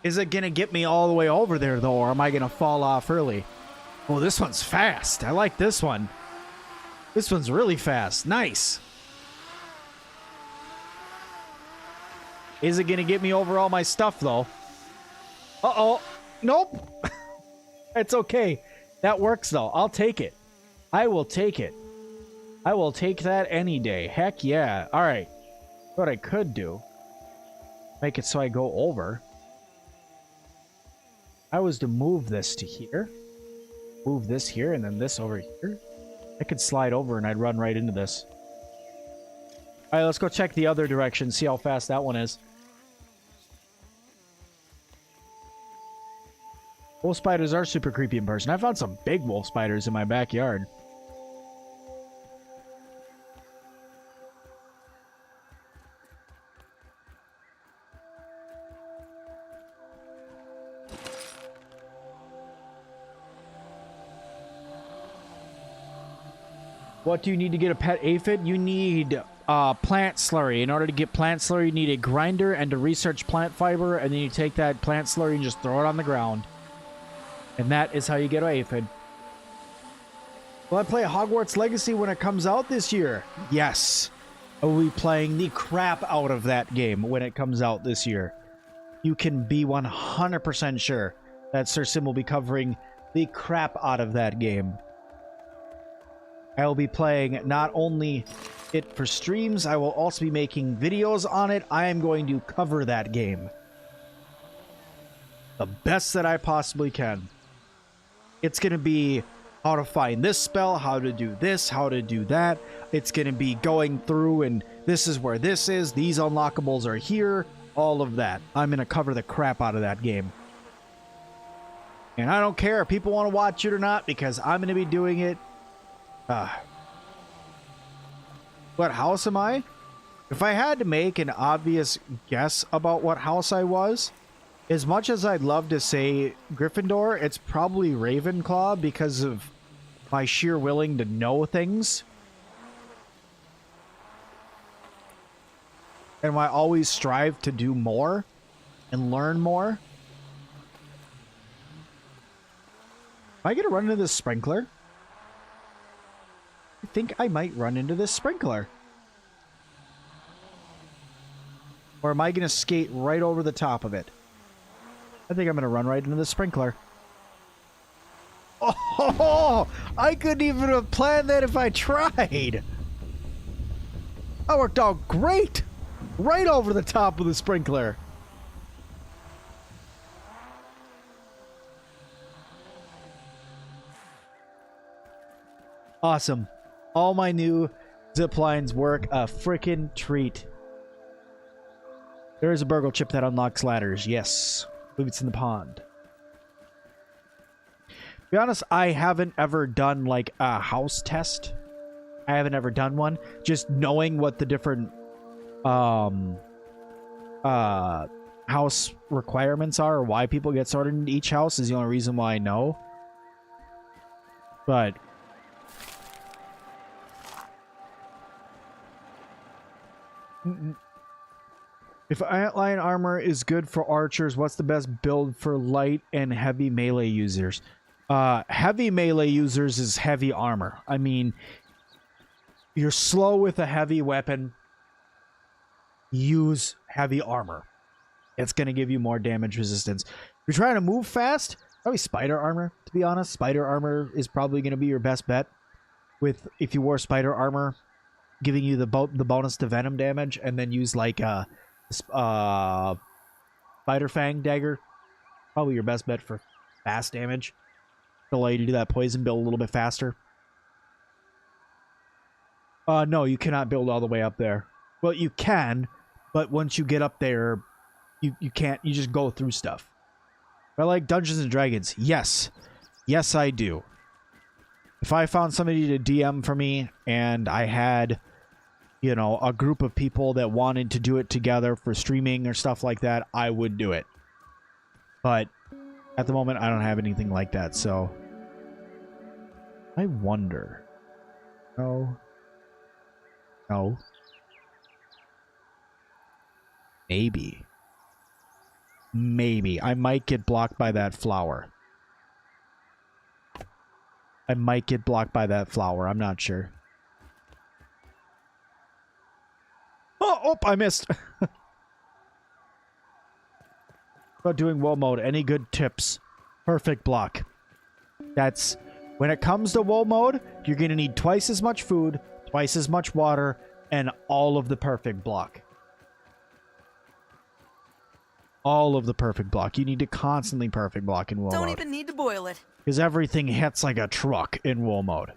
Is it going to get me all the way over there, though, or am I going to fall off early? Oh, this one's fast. I like this one. This one's really fast. Nice. Is it going to get me over all my stuff, though? Uh-oh. Nope. It's okay. That works, though. I'll take it. I will take it. I will take that any day. Heck yeah. All right. What I could do, make it so I go over. I was to move this to here. Move this here and then this over here. I could slide over and I'd run right into this. All right, let's go check the other direction, see how fast that one is. Wolf spiders are super creepy in person. I found some big wolf spiders in my backyard. What do you need to get a pet aphid? You need plant slurry. In order to get plant slurry, you need a grinder and to research plant fiber, and then you take that plant slurry and just throw it on the ground. And that is how you get an aphid. Will I play Hogwarts Legacy when it comes out this year? Yes. I will be playing the crap out of that game when it comes out this year. You can be 100% sure that Sir Sim will be covering the crap out of that game. I will be playing not only it for streams, I will also be making videos on it. I am going to cover that game the best that I possibly can. It's going to be how to find this spell, how to do this, how to do that. It's going to be going through and this is where this is, these unlockables are here, all of that. I'm going to cover the crap out of that game. And I don't care if people want to watch it or not, because I'm going to be doing it. What house am I? If I had to make an obvious guess about what house I was, as much as I'd love to say Gryffindor, it's probably Ravenclaw because of my sheer willing to know things. And I always strive to do more and learn more. Am I going to run into this sprinkler? I think I might run into this sprinkler. Or am I going to skate right over the top of it? I think I'm going to run right into the sprinkler. Oh, I couldn't even have planned that if I tried. That worked out great. Right over the top of the sprinkler. Awesome. All my new zip lines work a freaking treat. There is a burgle chip that unlocks ladders. Yes. I believe it's in the pond. To be honest, I haven't ever done like a house test. I haven't ever done one. Just knowing what the different house requirements are, or why people get sorted into each house, is the only reason why I know. But if antlion armor is good for archers, what's the best build for light and heavy melee users? Heavy melee users is heavy armor. I mean, you're slow with a heavy weapon, use heavy armor. It's going to give you more damage resistance. If you're trying to move fast, probably spider armor, to be honest. Spider armor is probably going to be your best bet. With if you wore spider armor, giving you the bonus to venom damage, and then use like a spider fang dagger, probably your best bet for fast damage. It'll allow you to do that poison build a little bit faster. No, you cannot build all the way up there. Well, you can, but once you get up there, you can't. You just go through stuff. I like Dungeons and Dragons. Yes. Yes, I do. If I found somebody to DM for me and I had, you know, a group of people that wanted to do it together for streaming or stuff like that, I would do it. But at the moment, I don't have anything like that, so I wonder. No. No. Maybe. Maybe. I might get blocked by that flower. I might get blocked by that flower. I'm not sure. Oh, I missed. About doing woe mode. Any good tips? Perfect block. That's... When it comes to woe mode, you're going to need twice as much food, twice as much water, and all of the perfect block. All of the perfect block. You need to constantly perfect block in woe mode. Don't even need to boil it. Because everything hits like a truck in woe mode. Have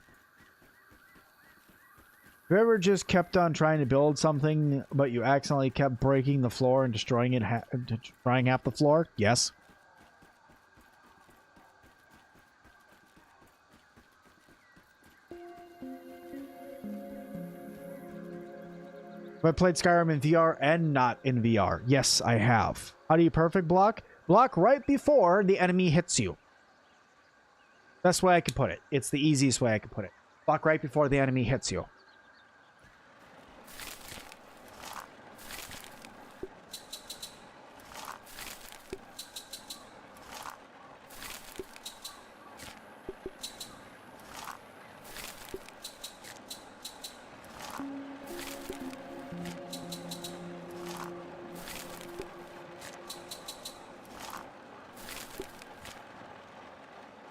you ever just kept on trying to build something, but you accidentally kept breaking the floor and destroying it, destroying half the floor? Yes. Have I played Skyrim in VR and not in VR? Yes, I have. How do you perfect block? Block right before the enemy hits you. Best way I could put it. It's the easiest way I could put it. Block right before the enemy hits you.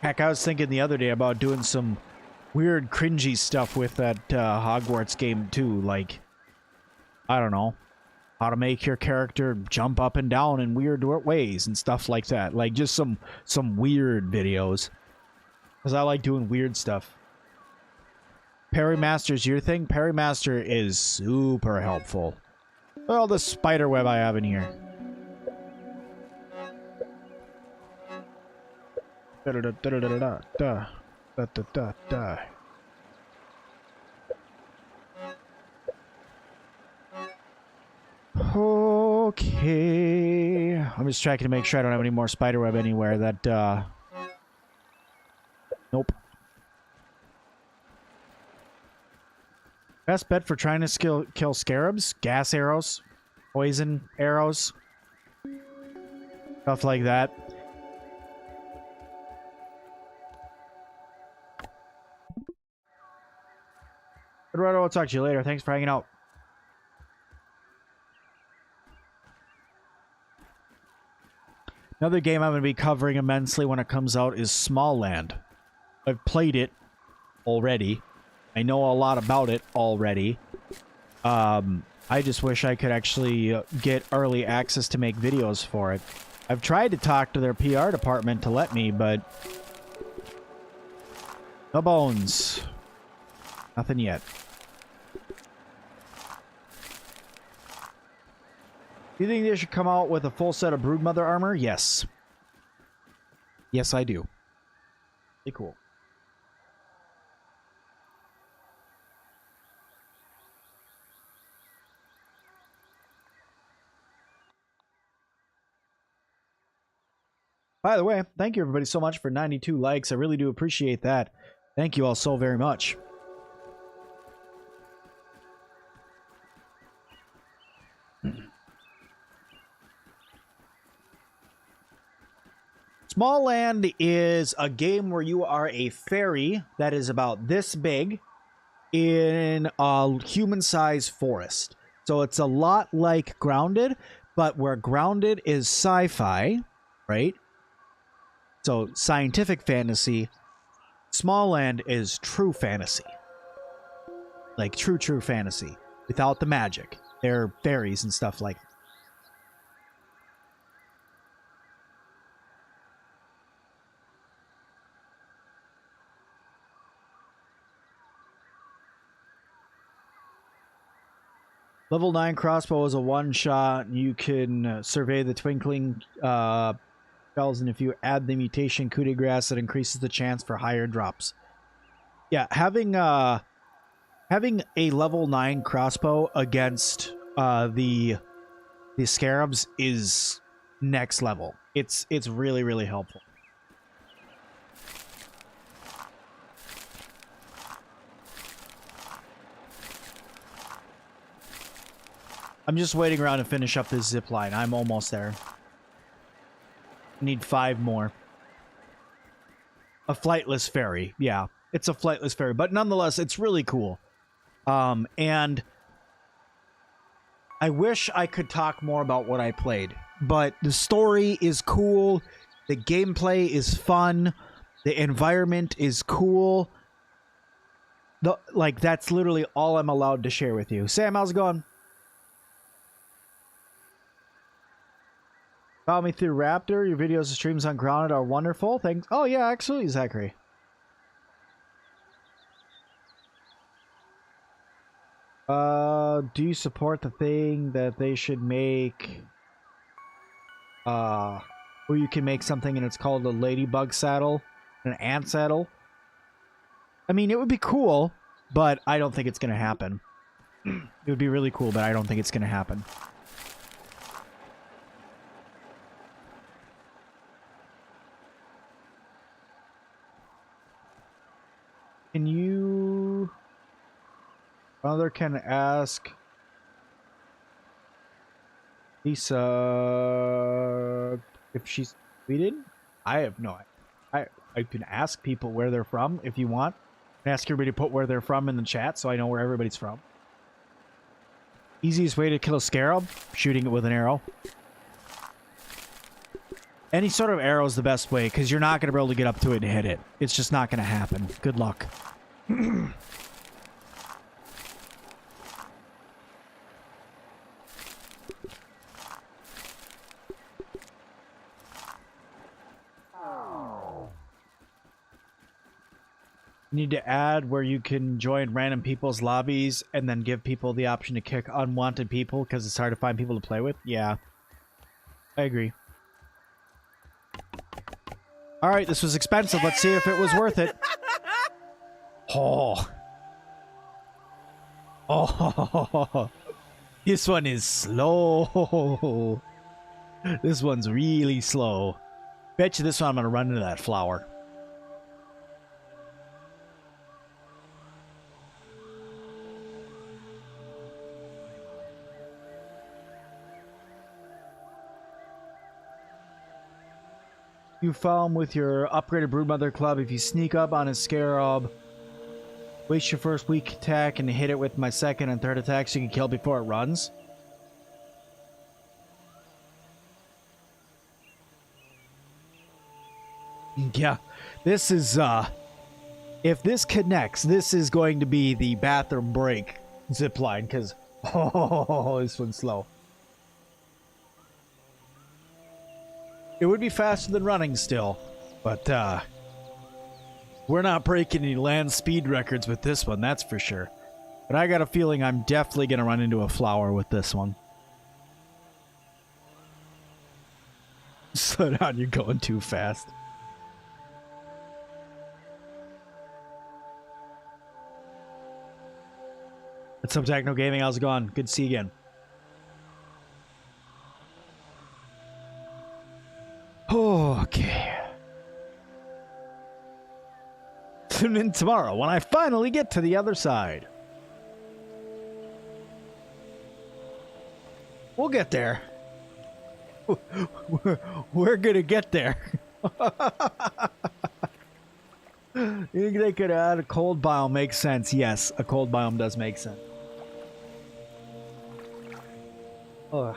Heck, I was thinking the other day about doing some weird cringy stuff with that Hogwarts game too. Like, I don't know, how to make your character jump up and down in weird ways and stuff like that. Like just some weird videos. Because I like doing weird stuff. Parry Master's your thing? Parry Master is super helpful. Look at all the spider web I have in here. Okay. I'm just checking to make sure I don't have any more spiderweb anywhere that, Nope. Best bet for trying to kill scarabs? Gas arrows. Poison arrows. Stuff like that. Eduardo, I'll talk to you later. Thanks for hanging out. Another game I'm going to be covering immensely when it comes out is Small Land. I've played it already. I know a lot about it already. I just wish I could actually get early access to make videos for it. I've tried to talk to their PR department to let me, but... no bones. Nothing yet. Do you think they should come out with a full set of Broodmother armor? Yes. Yes, I do. Pretty cool. By the way, thank you everybody so much for 92 likes. I really do appreciate that. Thank you all so very much. Small Land is a game where you are a fairy that is about this big in a human-sized forest. So it's a lot like Grounded, but where Grounded is sci-fi, right? So scientific fantasy. Small Land is true fantasy. Like true fantasy. Without the magic. They're fairies and stuff like that. Level 9 crossbow is a one-shot. You can survey the twinkling spells, and if you add the mutation coup de grace, it increases the chance for higher drops. Yeah, having a level 9 crossbow against the scarabs is next level. It's really, really helpful. I'm just waiting around to finish up this zip line. I'm almost there. Need 5 more. A flightless ferry. Yeah, it's a flightless ferry. But nonetheless, it's really cool. And I wish I could talk more about what I played. But the story is cool. The gameplay is fun. The environment is cool. That's literally all I'm allowed to share with you. Sam, how's it going? Follow me through Raptor. Your videos and streams on Grounded are wonderful. Thanks. Oh, yeah, absolutely, Zachary. Do you support the thing that they should make? Where you can make something and it's called a ladybug saddle, an ant saddle. I mean, it would be cool, but I don't think it's going to happen. It would be really cool, but I don't think it's going to happen. Can you... Mother can ask Lisa if she's tweeted? I have no idea. I can ask people where they're from if you want. And ask everybody to put where they're from in the chat so I know where everybody's from. Easiest way to kill a scarab? Shooting it with an arrow. Any sort of arrow is the best way, because you're not going to be able to get up to it and hit it. It's just not going to happen. Good luck. You need to add where you can join random people's lobbies and then give people the option to kick unwanted people, because it's hard to find people to play with. Yeah. I agree. Alright, this was expensive. Let's see if it was worth it. Oh. Oh. This one is slow. This one's really slow. Bet you this one I'm going to run into that flower. You follow him with your upgraded Broodmother Club. If you sneak up on his Scarab, waste your first weak attack and hit it with my second and third attack so you can kill before it runs. Yeah, this is, if this connects, this is going to be the bathroom break zipline, because, oh, this one's slow. It would be faster than running still, but We're not breaking any land speed records with this one, that's for sure. But I got a feeling I'm definitely going to run into a flower with this one. Slow down, you're going too fast. What's up, Techno Gaming? How's it going? Good to see you again. Okay. Tune in tomorrow when I finally get to the other side. We'll get there. We're gonna get there. You think they could add a cold biome? Makes sense. Yes, a cold biome does make sense. Ugh.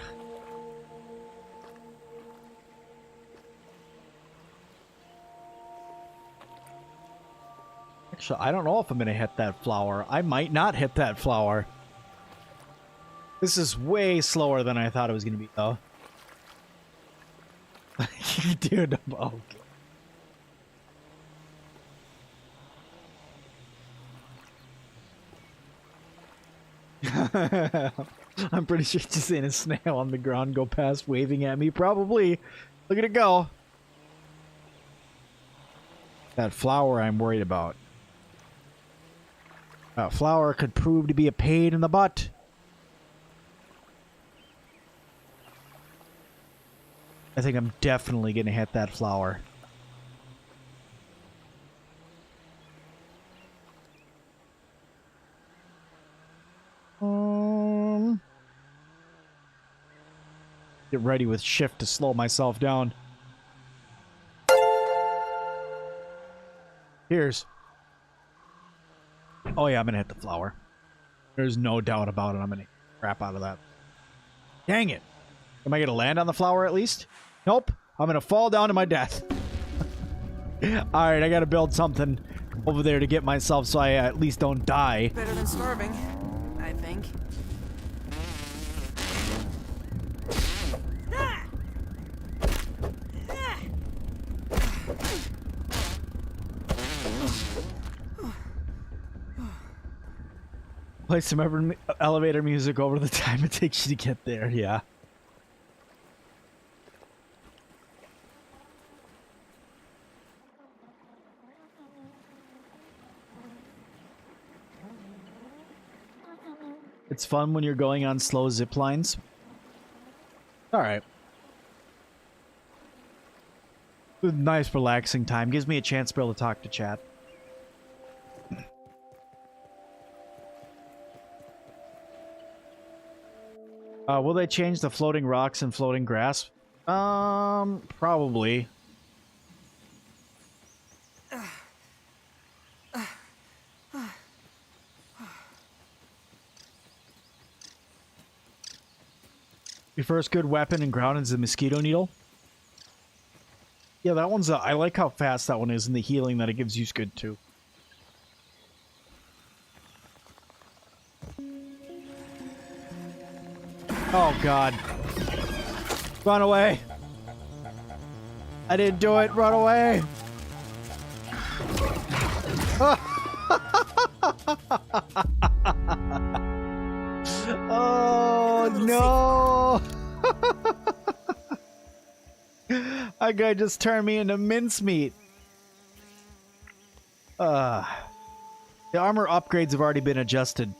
Actually, I don't know if I'm gonna hit that flower. I might not hit that flower. This is way slower than I thought it was gonna be, though. Dude, oh. I'm pretty sure just seeing a snail on the ground go past waving at me. Probably. Look at it go. That flower I'm worried about. That flower could prove to be a pain in the butt. I think I'm definitely going to hit that flower. Get ready with shift to slow myself down. Here's. Oh yeah, I'm going to hit the flower. There's no doubt about it. I'm going to crap out of that. Dang it. Am I going to land on the flower at least? Nope. I'm going to fall down to my death. Alright, I got to build something over there to get myself so I at least don't die. Better than starving, I think. Play some elevator music over the time it takes you to get there, yeah. It's fun when you're going on slow zip lines. Alright. Nice relaxing time. Gives me a chance to be able to talk to chat. Will they change the floating rocks and floating grass? Probably. Your first good weapon in ground is the mosquito needle. Yeah, that one's I like how fast that one is, and the healing that it gives you is good too. Oh god. Run away. I didn't do it. Run away. Oh no. That guy just turned me into mincemeat. The armor upgrades have already been adjusted.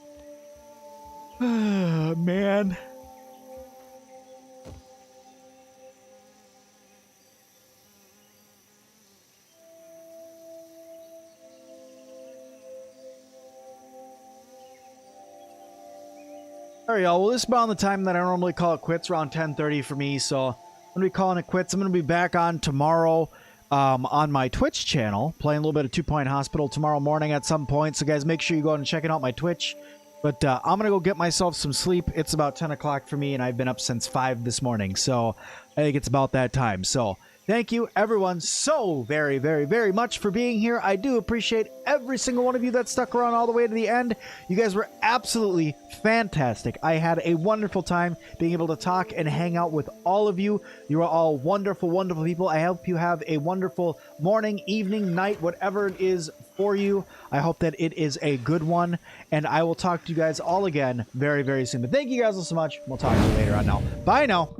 Man. Alright, y'all. Well, this is about the time that I normally call it quits, around 10:30 for me, so I'm going to be calling it quits. I'm going to be back on tomorrow on my Twitch channel, playing a little bit of 2 Point Hospital tomorrow morning at some point, so guys, make sure you go and check out my Twitch. But I'm going to go get myself some sleep. It's about 10 o'clock for me, and I've been up since 5 this morning, so I think it's about that time. So Thank you, everyone, so very, very, very much for being here. I do appreciate every single one of you that stuck around all the way to the end. You guys were absolutely fantastic. I had a wonderful time being able to talk and hang out with all of you. You are all wonderful, wonderful people. I hope you have a wonderful morning, evening, night, whatever it is for you. I hope that it is a good one, and I will talk to you guys all again very, very soon. But thank you guys all so much. We'll talk to you later on now. Bye now.